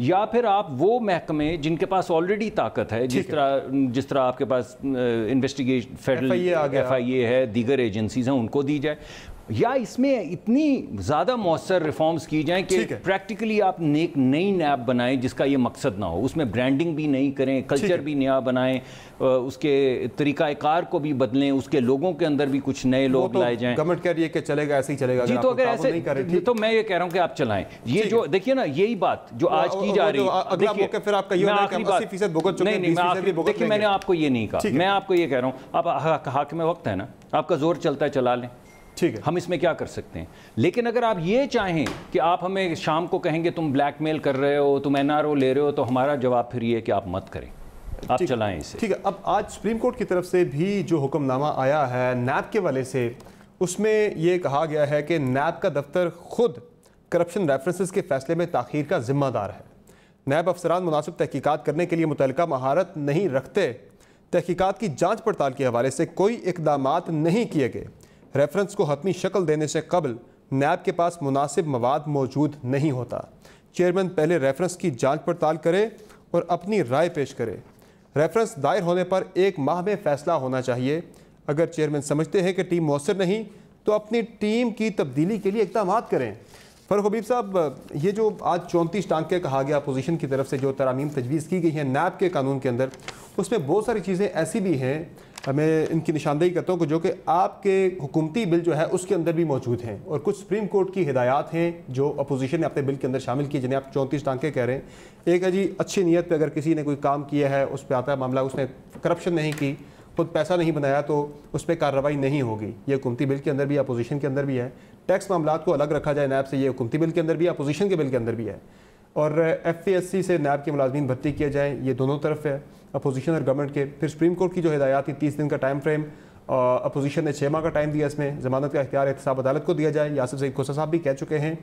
या फिर आप वो महकमे जिनके पास ऑलरेडी ताकत है, जिस तरह आपके पास इन्वेस्टिगेशन फेडरल FIA है, दीगर एजेंसीज हैं, उनको दी जाए, या इसमें इतनी ज़्यादा मौसर रिफॉर्म्स की जाएं कि प्रैक्टिकली आप एक नई नैब बनाएं जिसका ये मकसद ना हो, उसमें ब्रांडिंग भी नहीं करें, कल्चर भी नया बनाएं, उसके तरीक़ाकार को भी बदलें, उसके लोगों के अंदर भी कुछ नए लोग लाए जाएं। गवर्नमेंट कह रही है कि चलेगा, ऐसे ही चलेगा जी, तो अगर ऐसे तो मैं ये कह रहा हूँ कि आप चलाएं। ये जो देखिए ना, यही बात जो आज की जा रही है, देखिए, मैंने आपको ये नहीं कहा, मैं आपको ये कह रहा हूँ, आप हाकिम वक्त है ना, आपका जोर चलता है, चला लें, ठीक है, हम इसमें क्या कर सकते हैं। लेकिन अगर आप ये चाहें कि आप हमें शाम को कहेंगे तुम ब्लैकमेल कर रहे हो, तुम NRO ले रहे हो, तो हमारा जवाब फिर ये कि आप मत करें, आप चलाएं इसे। ठीक है, अब आज सुप्रीम कोर्ट की तरफ से भी जो हुक्मनामा आया है नैब के वाले से, उसमें यह कहा गया है कि नैब का दफ्तर खुद करप्शन रेफरेंसेस के फैसले में ताख़ीर का जिम्मेदार है। नैब अफसरान मुनासिब तहकीकात करने के लिए मुतल्लिका महारत नहीं रखते, तहकीकात की जाँच पड़ताल के हवाले से कोई इक़दामात नहीं किए गए, रेफरेंस को हतमी शक्ल देने से कबल नैब के पास मुनासिब मवाद मौजूद नहीं होता। चेयरमैन पहले रेफरेंस की जांच पड़ताल करे और अपनी राय पेश करे। रेफरेंस दायर होने पर 1 माह में फ़ैसला होना चाहिए। अगर चेयरमैन समझते हैं कि टीम मौसर नहीं तो अपनी टीम की तब्दीली के लिए इक़दाम करें। फ़रूख हबीब साहब, ये जो आज 34 टांके कहा गया अपोजिशन की तरफ से जो तरामीम तजवीज़ की गई हैं नैब के कानून के अंदर, उसमें बहुत सारी चीज़ें ऐसी भी हैं, मैं इनकी निशानदेही करता हूँ, जो कि आपके हुकूमती बिल जो है उसके अंदर भी मौजूद हैं, और कुछ सुप्रीम कोर्ट की हिदायत हैं जो अपोजिशन ने अपने बिल के अंदर शामिल की, जिन्हें आप 34 टांके कह रहे हैं। एक है जी, अच्छी नीयत पे अगर किसी ने कोई काम किया है, उस पर आता है मामला, उसने करप्शन नहीं की, खुद पैसा नहीं बनाया, तो उस पर कार्रवाई नहीं होगी। ये हुकूमती बिल के अंदर भी, अपोजिशन के अंदर भी है। टैक्स मामला को अलग रखा जाए नैब से, ये हुकूमती बिल के अंदर भी, अपोजिशन के बिल के अंदर भी है। और FPSC से नैब के मुलाजमीन भर्ती किए जाएँ, ये दोनों तरफ है, अपोजिशन और गवर्नमेंट के। फिर सुप्रीम कोर्ट की जो हिदायत थी 30 दिन का टाइम फ्रेम, अपोजिशन ने 6 माह का टाइम दिया, इसमें ज़मानत का इख्तियार एहतसाब अदालत को दिया जाए। यासिर सईद खोसा साहब भी कह चुके हैं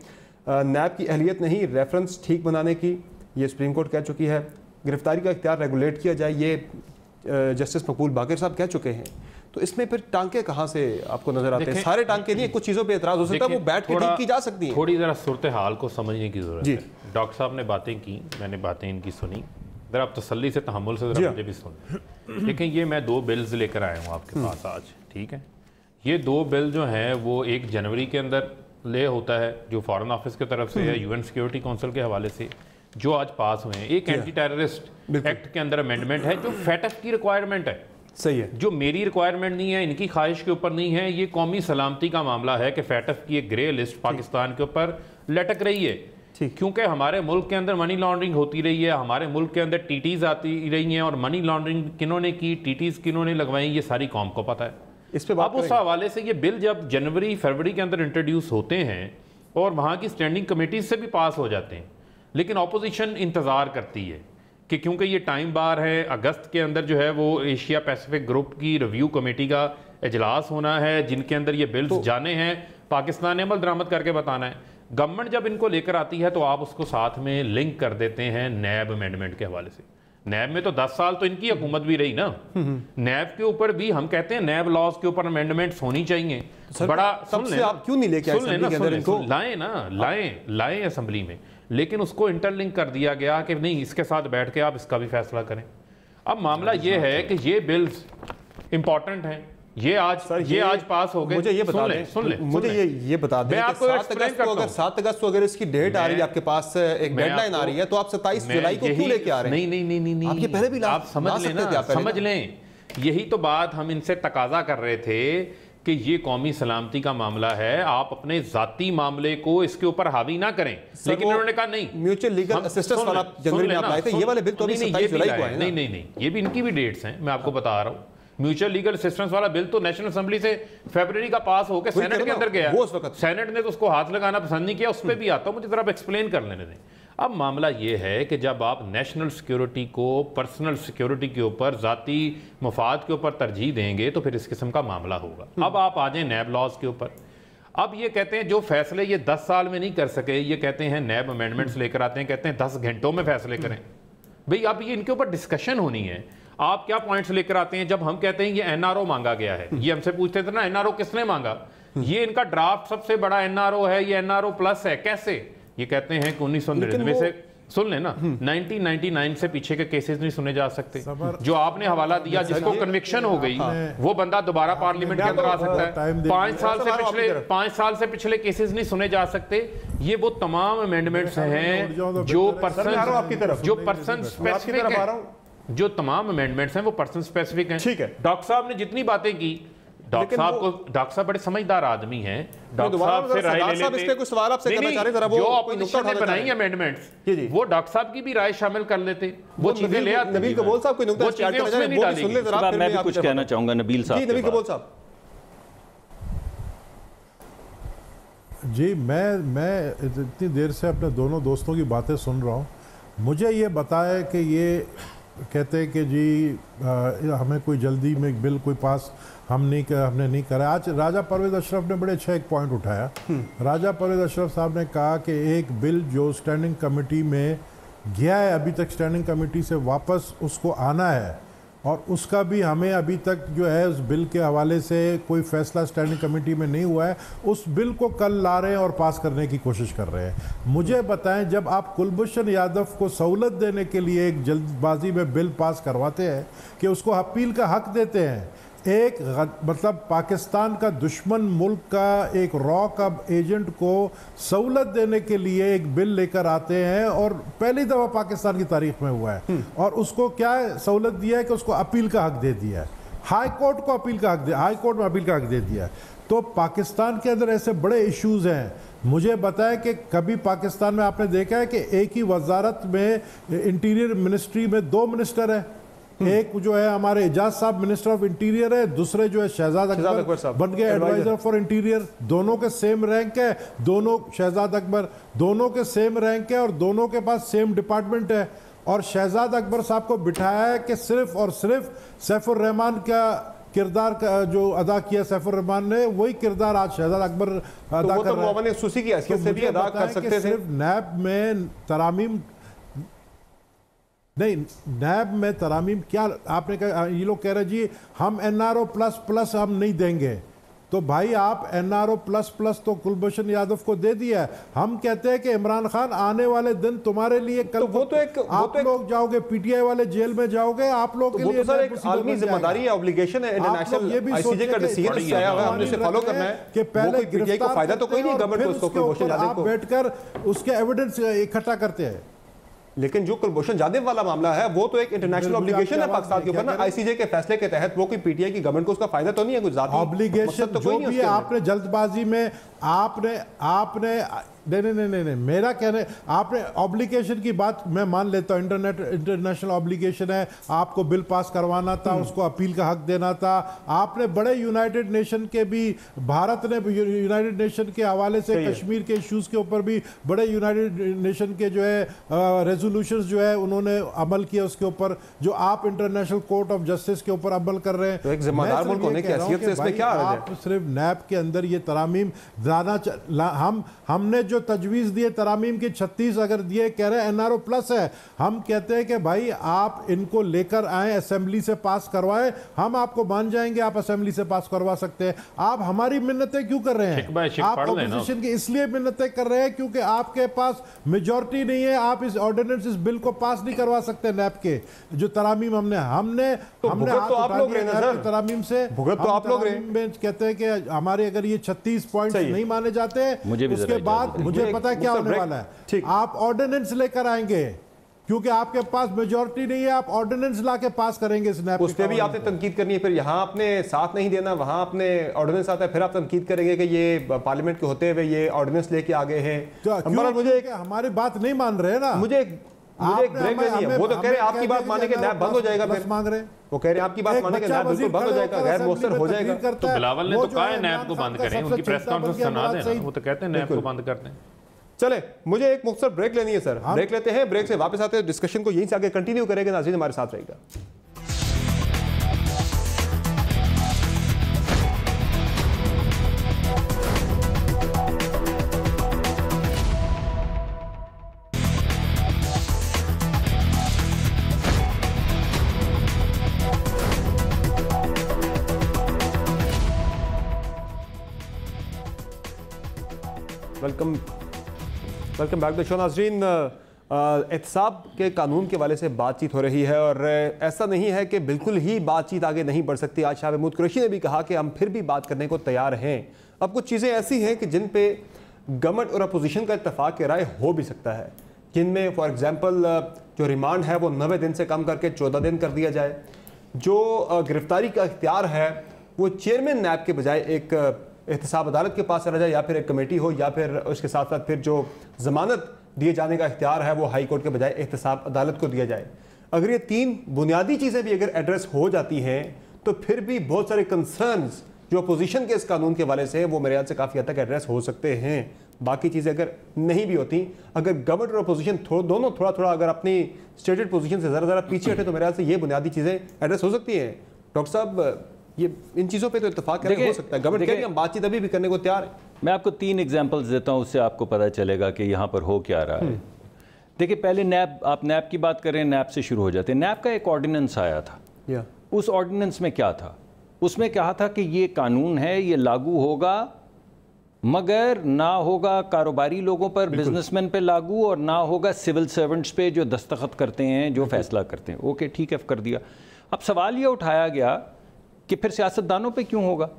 नैब की अहलियत नहीं रेफरेंस ठीक बनाने की, ये सुप्रीम कोर्ट कह चुकी है। गिरफ्तारी का इख्तियार रेगुलेट किया जाए, ये जस्टिस मकबूल बाकर साहब कह चुके हैं। तो इसमें फिर टांके कहाँ से आपको नजर आते हैं? सारे टांके नहीं, कुछ चीज़ों पे एतराज़ हो सकता है, वो बैठ के ठीक की जा सकती है। थोड़ी ज़रा सूरत हाल को समझने की ज़रूरत है। डॉक्टर साहब ने बातें की, मैंने बातें इनकी सुनी, ज़रा आप तसल्ली से, तहम्मुल से ज़रा मुझे भी सुन। लेकिन ये मैं 2 बिल्स लेकर आया हूँ आपके पास आज, ठीक है। ये 2 बिल जो हैं वो 1 जनवरी के अंदर ले होता है, जो फॉरेन ऑफिस की तरफ से है, UN सिक्योरिटी काउंसिल के हवाले से, जो आज पास हुए हैं। एक एंटी टेररिस्ट एक्ट के अंदर अमेंडमेंट है जो FATF की रिक्वायरमेंट है, सही है, जो मेरी रिक्वायरमेंट नहीं है, इनकी ख्वाहिश के ऊपर नहीं है। ये कौमी सलामती का मामला है कि FATF की एक ग्रे लिस्ट पाकिस्तान के ऊपर लटक रही है, क्योंकि हमारे मुल्क के अंदर मनी लॉन्ड्रिंग होती रही है, हमारे मुल्क के अंदर TTs आती रही हैं, और मनी लॉन्ड्रिंग किन्होंने की, TTs किन्होंने लगवाई, ये सारी कौम को पता है। इस पे अब उस हवाले से ये बिल जब जनवरी फरवरी के अंदर इंट्रोड्यूस होते हैं और वहाँ की स्टैंडिंग कमेटी से भी पास हो जाते हैं, लेकिन अपोजिशन इंतज़ार करती है कि क्योंकि ये टाइम बार है, अगस्त के अंदर जो है वो एशिया पैसिफिक ग्रुप की रिव्यू कमेटी का इजलास होना है जिनके अंदर ये बिल्स जाने हैं, पाकिस्तान ने अमल दरामद करके बताना है। गवर्नमेंट जब इनको लेकर आती है तो आप उसको साथ में लिंक कर देते हैं नैब अमेंडमेंट के हवाले से। नैब में तो 10 साल तो इनकी हुकूमत भी रही ना, नैब के ऊपर भी हम कहते हैं नैब लॉज के ऊपर अमेंडमेंट्स होनी चाहिए। बड़ा सुन लें, आप क्यों नहीं लेके आए, लाएं असेंबली में, लेकिन उसको इंटरलिंक कर दिया गया कि नहीं इसके साथ बैठ के आप इसका भी फैसला करें। अब मामला ये है कि ये बिल्स इंपॉर्टेंट हैं, ये आज पास हो गए। मुझे ये बता दें, मुझे ये बता दें, 7 अगस्त को अगर इसकी डेट आ रही है आपके पास, एक डेडलाइन आ रही है, तो आप 27 जुलाई को क्यों लेके आ रहे हैं? नहीं, आपके पहले भी आप समझ लें, यही तो बात हम इनसे तकाजा कर रहे थे कि ये कौमी सलामती का मामला है, आप अपने जाती मामले को इसके ऊपर हावी ना करें। लेकिन उन्होंने कहा नहीं, म्यूचुअल लीगल असिस्टेंस वाला जनवरी में आप लाए थे, ये वाले बिल तो अभी 27 जुलाई को आए। नहीं, ये भी इनकी भी डेट्स हैं, मैं आपको बता रहा हूँ। म्यूचुअल लीगल असिस्टेंस वाला बिल तो नेशनल असेंबली से फरवरी का पास होकर सेनेट के अंदर गया, सेनेट ने तो उसको हाथ लगाना पसंद नहीं किया, उस पर भी आता हूँ, मुझे जरा एक्सप्लेन कर लेने दें। अब मामला ये है कि जब आप नेशनल सिक्योरिटी को पर्सनल सिक्योरिटी के ऊपर, जाती मफाद के ऊपर तरजीह देंगे तो फिर इस किस्म का मामला होगा। अब आप आ जाएं नैब लॉज के ऊपर। अब ये कहते हैं जो फैसले ये 10 साल में नहीं कर सके, ये कहते हैं नैब अमेंडमेंट्स लेकर आते हैं, कहते हैं 10 घंटों में फैसले करें। भाई अब ये इनके ऊपर डिस्कशन होनी है। आप क्या पॉइंट्स लेकर आते हैं? जब हम कहते हैं ये एनआरओ मांगा गया है, ये हमसे पूछते थे ना एनआरओ किसने मांगा, ये इनका ड्राफ्ट सबसे बड़ा एनआरओ है, ये एनआरओ प्लस है, कैसे? ये कहते हैं कि 1999 से, सुन लेना, 1999 से पीछे के केसेस नहीं सुने जा सकते। जो आपने हवाला दिया जिसको कन्विक्शन हो गई, वो बंदा दोबारा पार्लियामेंट के अंदर आ सकता है। 5 साल से पिछले केसेस नहीं सुने जा सकते। ये वो तमाम अमेंडमेंट्स हैं जो पर्सन स्पेसिफिक है, जो तमाम अमेंडमेंट्स हैं वो पर्सन स्पेसिफिक हैं। ठीक है, डॉक्टर साहब ने जितनी बातें की, डॉक्टर साहब बड़े समझदार आदमी हैं, डॉक्टर साहब से राय ले लेते। कुछ सवाल आपसे करना चाह रहे हैं, जो ऑपोजिशन ने बनाई अमेंडमेंट्स, वो डॉक्टर साहब की भी राय शामिल कर लेते, वो चीजें ले आते। नबील कबूल साहब कोई नुक्ता मैं भी कुछ कहना चाहूंगा नबील साहब। नबील कबूल साहब जी, मैं इतनी देर से अपने दोनों दोस्तों की बातें सुन रहा हूँ। मुझे ये बताया कि ये कहते हैं कि जी हमें कोई जल्दी में बिल कोई पास हमने नहीं करा। आज राजा परवेज अशरफ ने बड़े अच्छा एक पॉइंट उठाया। राजा परवेज अशरफ साहब ने कहा कि एक बिल जो स्टैंडिंग कमेटी में गया है, अभी तक स्टैंडिंग कमेटी से वापस उसको आना है, और उसका भी हमें अभी तक जो है उस बिल के हवाले से कोई फैसला स्टैंडिंग कमेटी में नहीं हुआ है। उस बिल को कल ला रहे हैं और पास करने की कोशिश कर रहे हैं। मुझे बताएं, जब आप कुलभूषण यादव को सहूलत देने के लिए एक जल्दबाजी में बिल पास करवाते हैं कि उसको अपील का हक देते हैं, एक मतलब पाकिस्तान का दुश्मन मुल्क का एक रॉ का एजेंट को सहूलत देने के लिए एक बिल लेकर आते हैं, और पहली दफ़ा पाकिस्तान की तारीख में हुआ है, और उसको क्या सहूलत दिया है कि उसको अपील का हक दे दिया है। हाई कोर्ट को अपील का हक दे, हाई कोर्ट में अपील का हक दे दिया है। तो पाकिस्तान के अंदर ऐसे बड़े इश्यूज हैं। मुझे बताएं कि कभी पाकिस्तान में आपने देखा है कि एक ही वजारत में, इंटीरियर मिनिस्ट्री में 2 मिनिस्टर हैं। एक जो है हमारे एजाज साहब मिनिस्टर ऑफ इंटीरियर है, दूसरे जो है शहजाद अकबर बन गए एडवाइजर फॉर इंटीरियर। दोनों के सेम रैंक है, दोनों शहजाद अकबर दोनों के सेम रैंक है, और दोनों के पास सेम डिपार्टमेंट है। और शहजाद अकबर साहब को बिठाया है कि सिर्फ और सिर्फ सैफुर रहमान का किरदार का जो अदा किया सैफुर रहमान ने, वही किरदार आज शहजाद अकबर अदा कर रहे हैं। सिर्फ नैब में तरामीम नहीं, नैब में तरामीम क्या आपने कहा, ये लोग कह रहे जी हम एनआरओ प्लस हम नहीं देंगे। तो भाई आप एनआरओ प्लस तो कुलभूषण यादव को दे दिया है। हम कहते हैं कि इमरान खान आने वाले दिन तुम्हारे लिए कल तो आप लोग जाओगे पीटीआई वाले जेल में जाओगे, आप लोग के लिए आलमी जिम्मेदारी है, ऑब्लिगेशन है, इंटरनेशनल ये भी आईसीजे का डिसीजन आया हुआ है, हमने इसे फॉलो करना है कि पहले पीटीआई को फायदा तो कोई नहीं, गवर्नमेंट को उसको कुलभूषण यादव को आप बैठकर उसके एविडेंस इकट्ठा करते हैं। लेकिन जो कुलभूषण यादव वाला मामला है वो तो एक इंटरनेशनल ऑब्लिगेशन है पाकिस्तान के ऊपर ना, आईसीजे के फैसले के तहत वो कोई पीटीआई की गवर्नमेंट को उसका फायदा तो नहीं है, कुछ ज़्यादा ऑब्लिगेशन तो जो भी है। आपने जल्दबाजी में आपने नहीं, मेरा कहने, आपने ऑब्लिगेशन की बात मैं मान लेता हूँ, इंटरनेशनल ऑब्लिगेशन है, आपको बिल पास करवाना था, उसको अपील का हक देना था। आपने बड़े यूनाइटेड नेशन के भी, भारत ने यूनाइटेड नेशन के हवाले से कश्मीर के इश्यूज के ऊपर भी बड़े यूनाइटेड नेशन के जो है रेजोल्यूशंस जो है उन्होंने अमल किया उसके ऊपर, जो आप इंटरनेशनल कोर्ट ऑफ जस्टिस के ऊपर अमल कर रहे हैं। तो एक जिम्मेदार मुल्क होने की हैसियत से इसमें क्या आप सिर्फ नैब के अंदर ये तरामीम हमने जो तजवीज़ दिए तरामीम के 36 अगर दिए, कह रहे हैं एनआरओ प्लस है, हम कहते हैं कि भाई आप इनको लेकर आए, असेंबली से पास करवाएं, हम आपको मान जाएंगे, आप असेंबली से पास करवा सकते हैं। आप हमारी मिन्नतें क्यों कर रहे हैं? आप ऑपोजिशन की इसलिए मिन्नतें कर रहे हैं क्योंकि आपके पास मेजॉरिटी नहीं है, आप इस ऑर्डिनेंस, इस बिल को पास नहीं करवा सकते। नैब के जो तरामीम हमने तरामीम से कहते हैं कि हमारे अगर ये 36 पॉइंट नहीं माने जाते हैं, उसके बाद मुझे पता है क्या होने वाला है, आप ऑर्डिनेंस लेकर आएंगे क्योंकि आपके पास मेजॉरिटी नहीं है, आप ऑर्डिनेंस लाके पास करेंगे इस नैब। उस पर भी आपने तनकीद करनी है, फिर यहाँ आपने साथ नहीं देना, वहाँ आपने ऑर्डिनेंस आता है, फिर आप तनकीद करेंगे कि ये पार्लियामेंट के होते हुए ये ऑर्डिनेंस लेके आ गए हैं। मुझे हमारी बात नहीं मान रहे ना, मुझे एक ब्रेक लेनी है। वो तो कह रहे हैं आपकी बात माने के नैब बंद हो जाएगा, फिर मांग रहे, वो कह रहे हैं आपकी बात माने के नैब बिल्कुल बंद हो जाएगा, गैर मौसर हो जाएगा। तो बिलावल ने तो कहा है नैब को बंद करें, उनकी प्रेस कॉन्फ्रेंस सुना दें, वो तो कहते हैं नैब को बंद कर दें। चले, मुझे एक मुख्तसर ब्रेक लेनी है सर, ब्रेक लेते हैं, ब्रेक से वापस आते हैं, डिस्कशन को यहीं से आगे कंटिन्यू करेंगे। नाज़रीन हमारे साथ रहेगा। Welcome back the show. नाज़रीन, एहतसाब के कानून के वाले से बातचीत हो रही है और ऐसा नहीं है कि बिल्कुल ही बातचीत आगे नहीं बढ़ सकती। आज शाह महमूद कुरैशी ने भी कहा कि हम फिर भी बात करने को तैयार हैं। अब कुछ चीज़ें ऐसी हैं कि जिन पे गवर्नमेंट और अपोजिशन का इत्तफाक राय हो भी सकता है, जिनमें फॉर एग्जांपल जो रिमांड है वो 90 दिन से कम करके 14 दिन कर दिया जाए, जो गिरफ्तारी का इख्तियार है वो चेयरमैन नैब के बजाय एक एहतसाब अदालत के पास चला जाए, या फिर एक कमेटी हो, या फिर उसके साथ साथ फिर जो ज़मानत दिए जाने का इख्तियार है वो हाई कोर्ट के बजाय एहतसाब अदालत को दिया जाए। अगर ये तीन बुनियादी चीज़ें भी अगर एड्रेस हो जाती हैं तो फिर भी बहुत सारे कंसर्न्स जो अपोजिशन के इस कानून के वाले से वो मेरे ख्याल से काफ़ी हद तक एड्रेस हो सकते हैं। बाकी चीज़ें अगर नहीं भी होती, अगर गवर्नमेंट और अपोजिशन दोनों थोड़ा थोड़ा अगर अपनी स्टेटेड पोजीशन से ज़रा पीछे हटे तो मेरे ख्याल से ये बुनियादी चीज़ें एड्रेस हो सकती हैं। डॉक्टर साहब, ये इन चीज़ों पे तो इत्तेफाक हो सकता है, गवर्नमेंट कह रही है हम बातचीत अभी भी करने को तैयार है। मैं आपको 3 एग्जांपल्स देता हूँ, उससे आपको पता चलेगा कि यहाँ पर हो क्या रहा है। देखिए, पहले नैब, आप नैब की बात करें, नैब से शुरू हो जाते हैं। नैब का एक ऑर्डिनेंस आया था, उस ऑर्डिनेंस में क्या था? उसमें कहा था कि ये कानून है, ये लागू होगा, मगर ना होगा कारोबारी लोगों पर, बिजनेसमैन पे लागू, और ना होगा सिविल सर्वेंट्स पे जो दस्तखत करते हैं, जो फैसला करते हैं। ओके, ठीक है, कर दिया। अब सवाल ये उठाया गया कि फिर सियासतदानों पे क्यों होगा?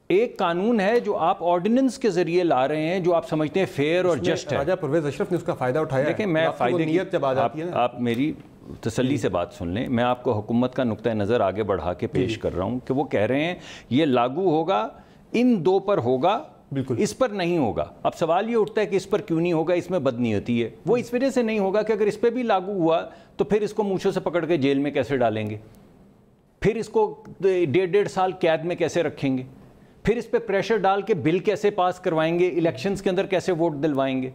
एक कानून है जो आप ऑर्डिनेंस के जरिए ला रहे हैं, जो आप समझते हैं फेयर और जस्ट है। राजा परवेज अशरफ ने उसका फायदा उठाया। देखिए, मैं फायदे की जब आ जाती है ना, आप मेरी तसल्ली से बात सुन लें। मैं आपको हुकूमत का नुक्ता नज़र आगे बढ़ा के पेश कर रहा हूँ कि वो कह रहे हैं ये लागू होगा, इन 2 पर होगा, बिल्कुल इस पर नहीं होगा। अब सवाल ये उठता है कि इस पर क्यों नहीं होगा, इसमें बदनीयती है। वो इस वजह से नहीं होगा कि अगर इस पर भी लागू हुआ तो फिर इसको मूंछों से पकड़ के जेल में कैसे डालेंगे, फिर इसको 1.5 साल कैद में कैसे रखेंगे, फिर इस पे प्रेशर डाल के बिल कैसे पास करवाएंगे, इलेक्शंस के अंदर कैसे वोट दिलवाएंगे।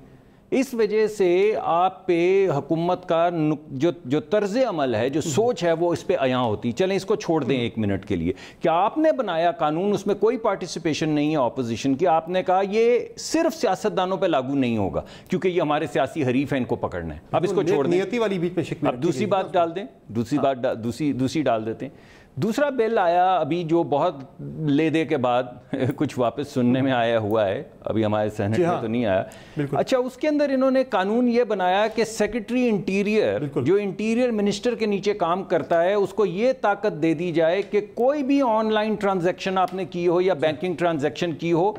इस वजह से आप पे हुकूमत का जो तर्ज अमल है, जो सोच है, वो इस पे आया होती। चलें इसको छोड़ दें 1 मिनट के लिए। क्या आपने बनाया कानून, उसमें कोई पार्टिसिपेशन नहीं है ऑपोजिशन की, आपने कहा ये सिर्फ सियासतदानों पे लागू नहीं होगा क्योंकि ये हमारे सियासी हरीफ हैं, इनको पकड़ना है। अब इसको छोड़ दें, वाली बीच में शिकवा। अब दूसरी बात डाल दें, दूसरी डाल देते हैं। दूसरा बिल आया अभी जो बहुत ले दे के बाद कुछ वापस सुनने में आया हुआ है, अभी हमारे सेनेट में तो नहीं आया। अच्छा, उसके अंदर इन्होंने कानून ये बनाया कि सेक्रेटरी इंटीरियर, जो इंटीरियर मिनिस्टर के नीचे काम करता है, उसको ये ताकत दे दी जाए कि कोई भी ऑनलाइन ट्रांजैक्शन आपने की हो या बैंकिंग ट्रांजैक्शन की हो,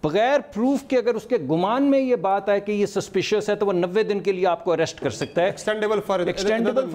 बगैर प्रूफ के अगर उसके गुमान में ये बात है कि ये सस्पिशियस है तो वो 90 दिन के लिए आपको अरेस्ट कर सकता है, एक्सटेंडेबल फॉर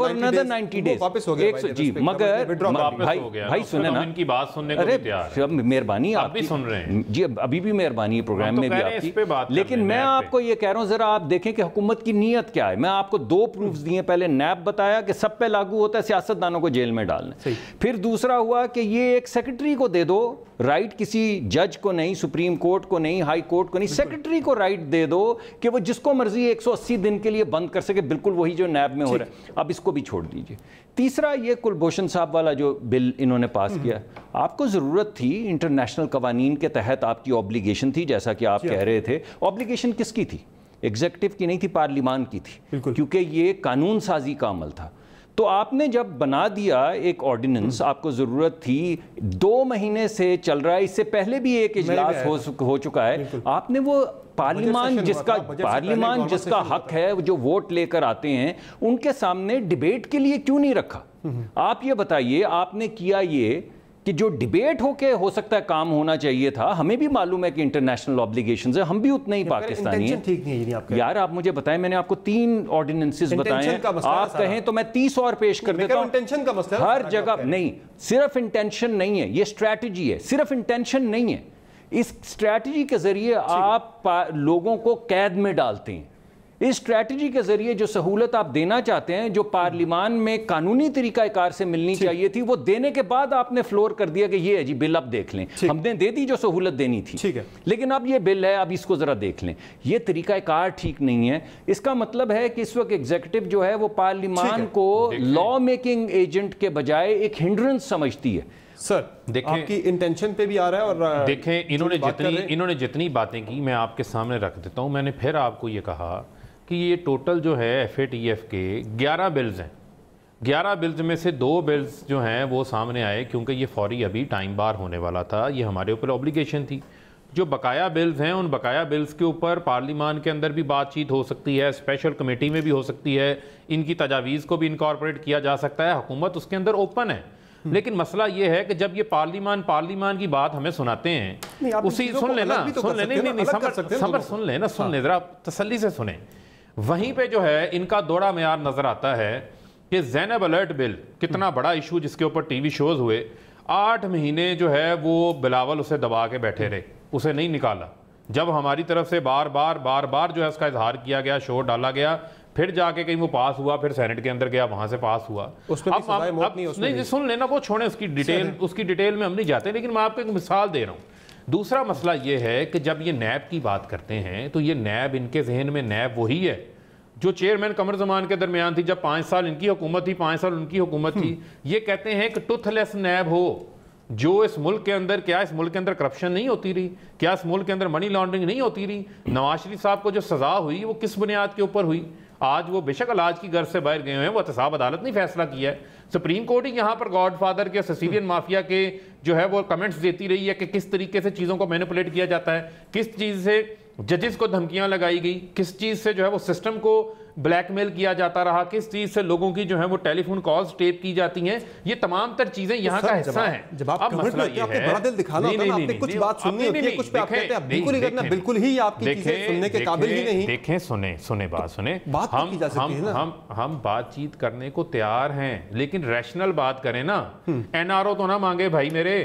अनदर 90 डेज वापस हो गया जी। मगर भाई सुने ना, इनकी बात सुनने को अरे मेहरबानी, आप भी सुन रहे हैं जी, अभी भी मेहरबानी है प्रोग्राम में भी आपकी, लेकिन मैं आपको ये कह रहा हूं जरा आप देखें कि हुकूमत की नीयत क्या है। मैं आपको 2 प्रूफ्स दिए, पहले नैब बताया कि सब पे लागू होता है, सियासतदानों को जेल में डालना, फिर दूसरा हुआ कि ये एक सेक्रेटरी को दे दो राइट, किसी जज को नहीं, सुप्रीम कोर्ट को नहीं, हाई कोर्ट को नहीं, सेक्रेटरी को राइट दे दो कि वो जिसको मर्जी 180 दिन के लिए बंद कर सके, बिल्कुल वही जो नैब में हो रहा है। अब इसको भी छोड़ दीजिए। तीसरा ये कुलभूषण साहब वाला जो बिल इन्होंने पास किया, आपको ज़रूरत थी, इंटरनेशनल कवानीन के तहत आपकी ऑब्लिगेशन थी, जैसा कि आप कह रहे थे। ऑब्लिगेशन किसकी थी? एग्जीक्यूटिव की नहीं थी, पार्लियामान की थी, क्योंकि ये कानून साजी का अमल था। तो आपने जब बना दिया एक ऑर्डिनेंस, आपको ज़रूरत थी, 2 महीने से चल रहा है, इससे पहले भी एक इजलास हो चुका है, आपने वो पार्लियामान जिसका हक है, जो वोट लेकर आते हैं, उनके सामने डिबेट के लिए क्यों नहीं रखा? आप ये बताइए, आपने किया ये कि जो डिबेट हो सकता है काम होना चाहिए था। हमें भी मालूम है कि इंटरनेशनल ऑब्लिगेशंस है, हम भी उतने ही पाकिस्तानी हैं। ठीक नहीं है यार, आप मुझे बताएं, मैंने आपको 3 ऑर्डिनेंसेस बताए हैं, आप कहें तो मैं 30 और पेश कर देता हूं। इंटेंशन का मसला हर जगह नहीं, सिर्फ इंटेंशन नहीं है, ये स्ट्रैटेजी है, सिर्फ इंटेंशन नहीं है। इस स्ट्रैटेजी के जरिए आप लोगों को कैद में डालते हैं। इस स्ट्रैटेजी के जरिए जो सहूलत आप देना चाहते हैं, जो पार्लियामान में कानूनी तरीकाकार से मिलनी चाहिए थी, वो देने के बाद आपने फ्लोर कर दिया कि ये है जी बिल, अब देख लें। हमने दे दी जो सहूलत देनी थी, ठीक है, लेकिन अब ये बिल है, अब इसको जरा देख लें। ये तरीकाकार ठीक नहीं है। इसका मतलब है कि इस वक्त एग्जीक्यूटिव जो है वो पार्लियामान को लॉ मेकिंग एजेंट के बजाय एक हिंड्रेंस समझती है। सर, आपकी इंटेंशन पे भी आ रहा है, और देखें इन्होंने जितनी बातें की मैं आपके सामने रख देता हूं। मैंने फिर आपको ये कहा कि ये टोटल जो है FATF के 11 बिल्स हैं। 11 बिल्स में से 2 बिल्स जो हैं वो सामने आए क्योंकि ये फौरी अभी टाइम बार होने वाला था, ये हमारे ऊपर ऑब्लिगेशन थी। जो बकाया बिल्स हैं, उन बकाया बिल्स के ऊपर पार्लियामान के अंदर भी बातचीत हो सकती है, स्पेशल कमेटी में भी हो सकती है, इनकी तजावीज़ को भी इनकॉर्पोरेट किया जा सकता है। हुकूमत उसके अंदर ओपन है। लेकिन मसला ये है कि जब ये पार्लियामान की बात हमें सुनाते हैं, उसी सुन लेना, सुन लेना, जरा तसल्ली से सुने। वहीं पे जो है इनका दौड़ा म्यार नजर आता है कि ज़ैनब अलर्ट बिल, कितना बड़ा इशू जिसके ऊपर टीवी शोज हुए, 8 महीने जो है वो बिलावल उसे दबा के बैठे रहे, उसे नहीं निकाला। जब हमारी तरफ से बार बार जो है उसका इजहार किया गया, शोर डाला गया, फिर जाके कहीं वो पास हुआ, फिर सेनेट के अंदर गया, वहां से पास हुआ। नहीं सुन लेना, वो छोड़े, उसकी डिटेल में हम नहीं जाते, लेकिन मैं आपको एक मिसाल दे रहा हूँ। दूसरा मसला ये है कि जब ये नैब की बात करते हैं तो ये नैब, इनके जहन में नैब वही है जो चेयरमैन कमर जमान के दरमियान थी, जब 5 साल इनकी हुकूमत थी, 5 साल उनकी हुकूमत थी। ये कहते हैं कि टूथलेस नैब हो, जो इस मुल्क के अंदर, क्या इस मुल्क के अंदर करप्शन नहीं होती रही? क्या इस मुल्क के अंदर मनी लॉन्ड्रिंग नहीं होती रही? नवाज शरीफ साहब को जो सजा हुई वो किस बुनियाद के ऊपर हुई? आज वो बेशक इलाज की गर्ज से बाहर गए हुए हैं, वो एहतसाब अदालत नहीं फैसला किया है, सुप्रीम कोर्ट ही यहाँ पर गॉडफादर के, सिसिलियन माफिया के जो है वो कमेंट्स देती रही है कि किस तरीके से चीज़ों को मैनिपुलेट किया जाता है, किस चीज़ से जजेस को धमकियां लगाई गई, किस चीज़ से जो है वो सिस्टम को ब्लैकमेल किया जाता रहा, किस चीज़ से लोगों की जो है वो टेलीफोन कॉल्स टेप की जाती हैं। ये तमाम तर चीज़ें यहाँ का हिस्सा हैं। अब मसला ये है, बड़ा दिल दिखाना होता है, आपने कुछ बात सुननी होती है, कुछ पे आप कहते हैं बिल्कुल ही करना, बिल्कुल ही आपकी चीजें सुनने के काबिल ही नहीं। देखें, सुने बात सुने, हम बातचीत करने को तैयार हैं, लेकिन रैशनल बात करें ना। NRO तो ना मांगे भाई मेरे,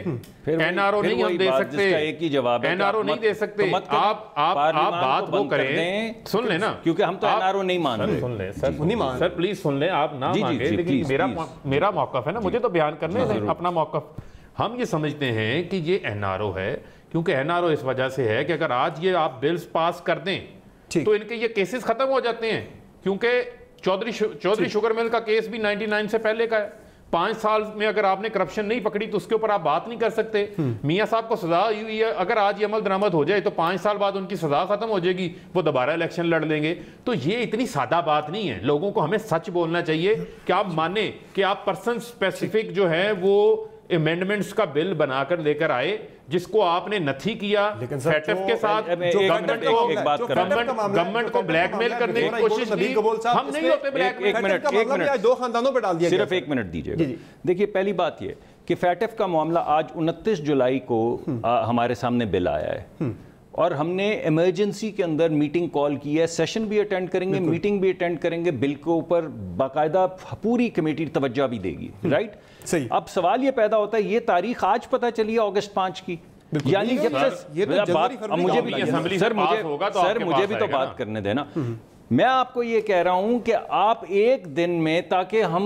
NRO नहीं हम दे सकते, एक ही जवाब है, NRO नहीं दे सकते। आप बात वो करें, सुन लेना, क्योंकि हम तो NRO नहीं मान रहे। सुन ले सर, प्लीज सुन ले, आप ना मांगे, लेकिन मेरा मौकफ है ना, मुझे तो बयान करने हैं अपना मौकफ। हम ये समझते हैं कि ये NRO है, क्योंकि NRO इस वजह से है कि अगर आज ये आप बिल्स पास कर दें तो इनके ये केसेस खत्म हो जाते हैं, क्योंकि चौधरी शुगर मिल का केस भी 99 से पहले का है। 5 साल में अगर आपने करप्शन नहीं पकड़ी तो उसके ऊपर आप बात नहीं कर सकते। मियां साहब को सजा हुई है, अगर आज ये अमल दरामद हो जाए तो 5 साल बाद उनकी सजा खत्म हो जाएगी, वो दोबारा इलेक्शन लड़ लेंगे। तो ये इतनी सादा बात नहीं है। लोगों को हमें सच बोलना चाहिए कि आप माने कि आप पर्सन स्पेसिफिक जो है वो अमेंडमेंट्स का बिल बनाकर लेकर आए, जिसको आपने नथी किया फैटफ के साथ, गवर्नमेंट को ब्लैकमेल करने की कोशिश की। हम नहीं होते ब्लैकमेल। 2 खानदानों पर डाल दिया। सिर्फ 1 मिनट दीजिएगा। देखिए, पहली बात यह कि फैटफ का मामला आज 29 जुलाई को हमारे सामने बिल आया है, और हमने इमरजेंसी के अंदर मीटिंग कॉल की है, सेशन भी अटेंड करेंगे, मीटिंग भी अटेंड करेंगे, बिल के ऊपर बाकायदा पूरी कमेटी तवज्जो भी देगी, राइट? सही। अब सवाल ये पैदा होता है, ये तारीख आज पता चली है अगस्त 5 की, यानी जब से मुझे भी सर मुझे भी तो बात करने देना। मैं आपको ये कह रहा हूं कि आप एक दिन में, ताकि हम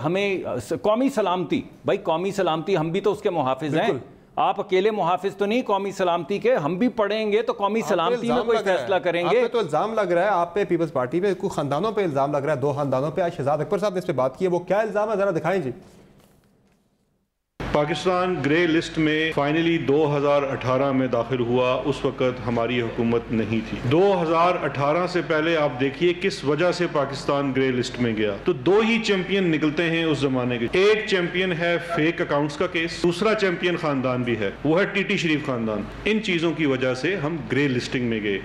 हमें कौमी सलामती, भाई कौमी सलामती हम भी तो उसके मुहाफिज हैं, आप अकेले मुहाफिज तो नहीं कौमी सलामती के, हम भी पढ़ेंगे तो कौमी सलामती में कोई फैसला करेंगे। आप पे तो इल्जाम लग रहा है, आप पे पीपल्स पार्टी पे कुछ खानदानों पे इल्जाम लग रहा है, 2 खानदानों पे। आज शहजाद अकबर साहब ने इस पे बात की है, वो क्या इल्जाम है जरा दिखाएं जी। पाकिस्तान ग्रे लिस्ट में फाइनली 2018 में दाखिल हुआ, उस वक्त हमारी हुकूमत नहीं थी। 2018 से पहले आप देखिए किस वजह से पाकिस्तान ग्रे लिस्ट में गया, तो 2 ही चैंपियन निकलते हैं उस जमाने के। एक चैंपियन है फेक अकाउंट्स का केस, दूसरा चैंपियन खानदान भी है, वो है टीटी शरीफ खानदान। इन चीजों की वजह से हम ग्रे लिस्टिंग में गए।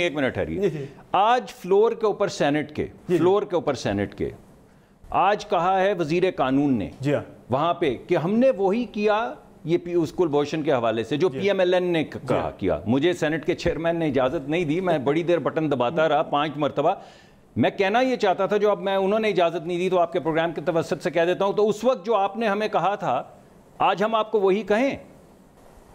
एक मिनट ठहरिए। आज फ्लोर के ऊपर सेनेट के आज कहा है वजीर कानून ने वहां पे कि हमने वही किया, ये उस कुलभूषण के हवाले से जो पीएमएलएन ने कहा किया। मुझे सेनेट के चेयरमैन ने इजाजत नहीं दी, मैं बड़ी देर बटन दबाता रहा 5 मरतबा। मैं कहना ये चाहता था, जो अब मैं उन्होंने इजाजत नहीं दी तो आपके प्रोग्राम के तवस्सुत से कह देता हूं, तो उस वक्त जो आपने हमें कहा था, आज हम आपको वही कहें।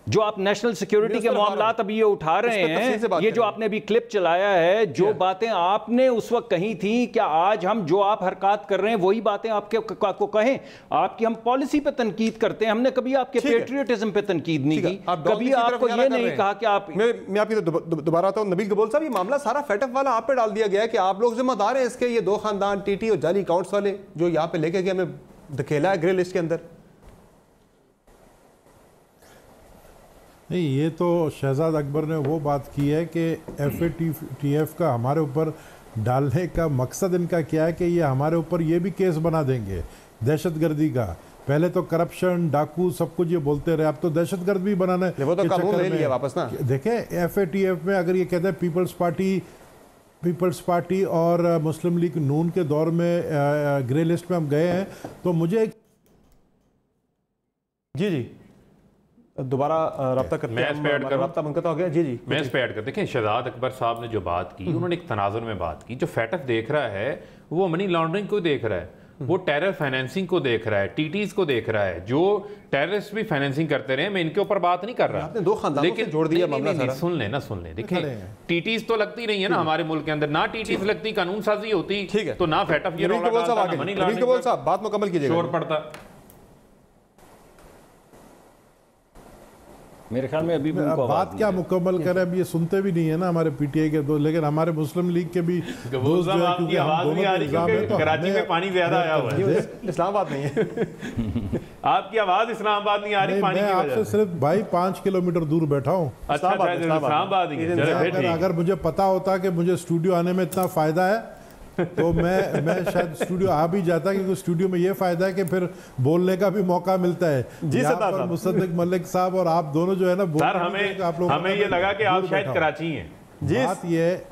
जो आप नेशनल सिक्योरिटी के मामलात अभी ये उठा रहे हैं, ये जो आपने अभी क्लिप चलाया है, जो बातें आपने उस वक्त कही थी, क्या आज हम जो आप हरकत कर रहे हैं वही बातें आपको कहें? आपकी हम पॉलिसी पे तनकीद करते हैं, हमने कभी आपके पेट्रियटिज्म पे तनकीद नहीं की, कभी आपको ये नहीं कहा कि आप। मैं आपकी दोबारा आता हूं, नबील कबूल साहब, ये मामला सारा फेटअप वाला आप पे डाल दिया गया है कि आप लोग जिम्मेदार हैं इसके, ये 2 खानदान टीटी और जाली अकाउंट्स वाले जो यहाँ पे लेके गए, हमें धकेला है ग्रे लिस्ट के अंदर। नहीं, ये तो शहजाद अकबर ने वो बात की है कि FATF का हमारे ऊपर डालने का मकसद इनका क्या है कि ये हमारे ऊपर ये भी केस बना देंगे दहशतगर्दी का। पहले तो करप्शन, डाकू, सब कुछ ये बोलते रहे, अब तो दहशतगर्द भी बनाना है। वो तो कानून ले लिया वापस ना। देखें, FATF में अगर ये कहते हैं पीपल्स पार्टी और मुस्लिम लीग नून के दौर में ग्रे लिस्ट में हम गए हैं, तो मुझे जी दोबारा रब्ता करते हैं, रब्ता मुनक़ता हो गया। जी मैं इस पे ऐड कर, देखें शहजाद अकबर साहब ने जो बात की, उन्होंने एक तनाजुर में बात की। जो फैटफ देख रहा है वो मनी लॉन्ड्रिंग को देख रहा है, वो टेरर फाइनेंसिंग को देख रहा है, टीटीज को देख रहा है, जो टेररिस्ट भी फाइनेंसिंग करते रहे। मैं इनके ऊपर बात नहीं कर रहा, आपने 2 खानदानों से जोड़ दिया मामला सारा। सुन लें, देखें टीटीज तो लगती नहीं है ना हमारे मुल्क के अंदर, ना टीटीज लगती, कानून साजी होती, ठीक है, तो ना फैटफ ये मनी लॉन्ड्रिंग। बात मुकम्मल कीजिएगा, शोर पड़ता। मेरे ख्याल में अभी बात क्या मुकम्मल करें, अब ये सुनते भी नहीं है ना हमारे पीटीआई के दोस्त, लेकिन हमारे मुस्लिम लीग के भी दोस्त जो है, क्योंकि हम दोनों के इल्जाम है, तो कराची में पानी ज्यादा आया हुआ है, इस्लामाबाद नहीं है। आपकी आवाज इस्लामाबाद नहीं आ रही पानी की वजह से। आपसे सिर्फ भाई 5 किलोमीटर दूर बैठा हूँ। अगर मुझे पता होता कि मुझे स्टूडियो आने में इतना फायदा है तो मैं शायद स्टूडियो आ भी जाता, क्योंकि स्टूडियो में ये फायदा है कि फिर बोलने का भी मौका मिलता है। जी सर, मुसद्दिक मलिक साहब और आप दोनों जो है ना, सर हमें ये लगा कि आप शायद कराची हैं। बात ये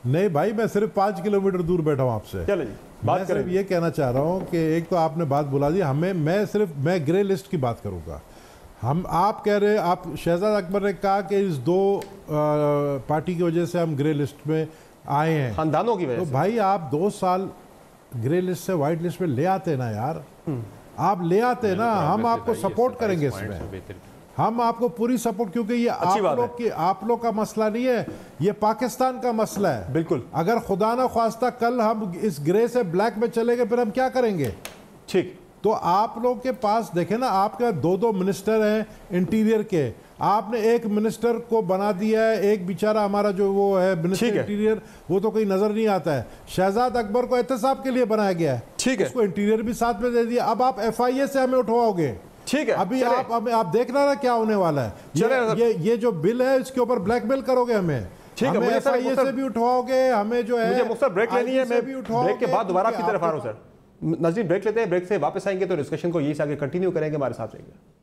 नहीं भाई, मैं सिर्फ 5 किलोमीटर दूर बैठा हूँ आपसे। मैं सिर्फ ये कहना चाह रहा हूँ कि एक तो आपने बात बुला दी हमें, मैं ग्रे लिस्ट की बात करूँगा। आप कह रहे, आप शहजाद अकबर ने कहा कि इस 2 पार्टी की वजह से हम ग्रे लिस्ट में आए हैं, खानदानों की वजह से। तो भाई आप 2 साल ग्रे लिस्ट से व्हाइट लिस्ट में ले आते ना यार, आप ले आते ना, हम आपको सपोर्ट करेंगे इसमें, हम आपको पूरी सपोर्ट, क्योंकि ये आप लोग का मसला नहीं है, ये पाकिस्तान का मसला है। बिल्कुल, अगर खुदा ना ख्वास्ता कल हम इस ग्रे से ब्लैक में चले गए, फिर हम क्या करेंगे? ठीक, तो आप लोग के पास देखे ना, आपके 2 मिनिस्टर हैं इंटीरियर के, आपने एक मिनिस्टर को बना दिया है, एक बेचारा हमारा जो वो है मिनिस्टर इंटीरियर, वो तो कोई नजर नहीं आता है। शहजाद अकबर को एहतसाब के लिए बनाया गया है, ठीक है, उसको इंटीरियर भी साथ में दे दिया। अब आप FIA से हमें उठवाओगे, ठीक है, अभी आप देखना ना क्या होने वाला है। ये जो बिल है इसके ऊपर ब्लैकमेल करोगे हमें, ठीक है, मुझे FIA से भी उठवाओगे, हमें जो है मुझे ब्रेक लेनी है, मैं ब्रेक के बाद दोबारा आपकी तरफ आ रहा हूँ सर। नज़ीर ब्रेक लेते हैं, ब्रेक से वापस आएंगे तो डिस्कशन को यही से आगे कंटिन्यू करेंगे, हमारे साथ रहिए।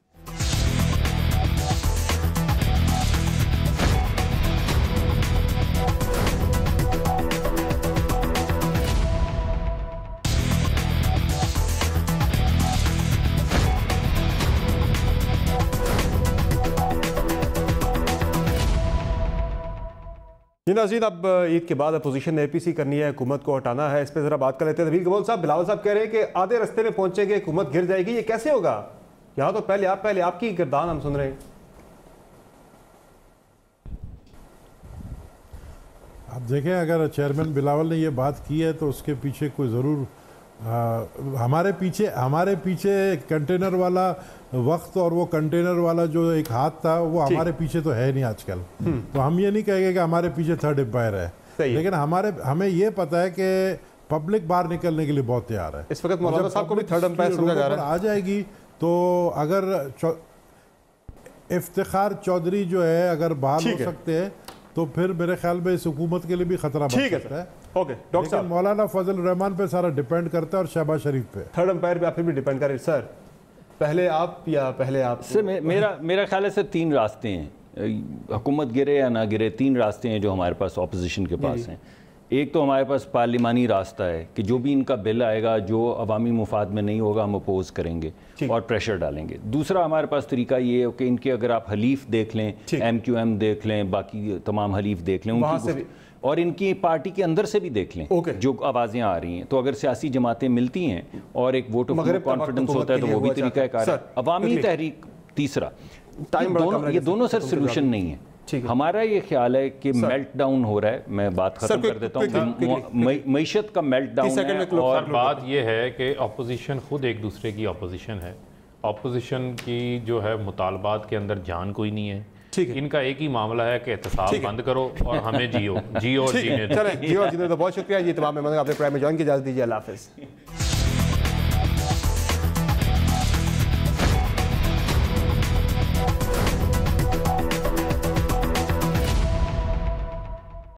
जी नाज़रीन, अब ईद के बाद अपोजिशन ने APC करनी है, हुकूमत को हटाना है, इस पर ज़रा बात कर लेते हैं। नबील कमल साहब, बिलावल साहब कह रहे हैं कि आधे रास्ते में पहुंचेंगे, हुकूमत गिर जाएगी, ये कैसे होगा? यहाँ तो पहले आपकी किरदार हम सुन रहे हैं। आप देखें, अगर चेयरमैन बिलावल ने ये बात की है तो उसके पीछे कोई ज़रूर हमारे पीछे कंटेनर वाला वक्त और वो कंटेनर वाला जो एक हाथ था वो हमारे पीछे तो है नहीं आजकल। तो हम ये नहीं कहेंगे कि हमारे पीछे थर्ड एम्पायर है, लेकिन हमें ये पता है कि पब्लिक बाहर निकलने के लिए बहुत तैयार है। इस वक्त मौलाना साहब को भी थर्ड एम्पायर समझा जा रहा है। आ जाएगी तो अगर इफ्तिखार चौधरी जो है अगर बहाल हो सकते हैं तो फिर मेरे ख्याल में इस हुकूमत के लिए भी खतरा बढ़ सकता है। ओके डॉक्टर साहब, मौलाना फजल रहमान पे सारा डिपेंड करता है और शहबाज शरीफ पे। थर्ड एम्पायर पे आप फिर भी डिपेंड करें सर, पहले आप या पहले आप? सर मेरा ख्याल है सर 3 रास्ते हैं, हुकूमत गिरे या ना गिरे, 3 रास्ते हैं जो हमारे पास ऑपोजिशन के पास हैं। एक तो हमारे पास पार्लिमानी रास्ता है कि जो भी इनका बिल आएगा जो अवामी मुफाद में नहीं होगा हम अपोज करेंगे और प्रेशर डालेंगे। दूसरा हमारे पास तरीका ये है कि इनके अगर आप हलीफ देख लें, MQM देख लें, बाकी तमाम हलीफ देख लें, उनकी और इनकी पार्टी के अंदर से भी देख लें जो आवाज़ें आ रही हैं, तो अगर सियासी जमातें मिलती हैं और एक वोट ऑफ कॉन्फिडेंस होता है तो वो भी तरीका कार है। अवामी तहरीक तीसरा, ये दोनों सर सोल्यूशन नहीं है। हमारा ये ख्याल है कि मेल्ट डाउन हो रहा है। मैं बात खत्म कर देता हूँ, मईशत का मेल्ट डाउन है। और बात ये है कि अपोजिशन खुद एक दूसरे की अपोजिशन है। अपोजिशन की जो है मुतालबात के अंदर जान कोई नहीं है। इनका एक ही मामला है कि एहतसाब बंद करो और हमें जियो और जीने दो। चलें, जियो और जीने दो। बहुत शुक्रिया जी तमाम मेहमानों, आपने प्राइम में ज्वाइन की इजाज़त दीजिए। अल्लाह हाफ़िज़।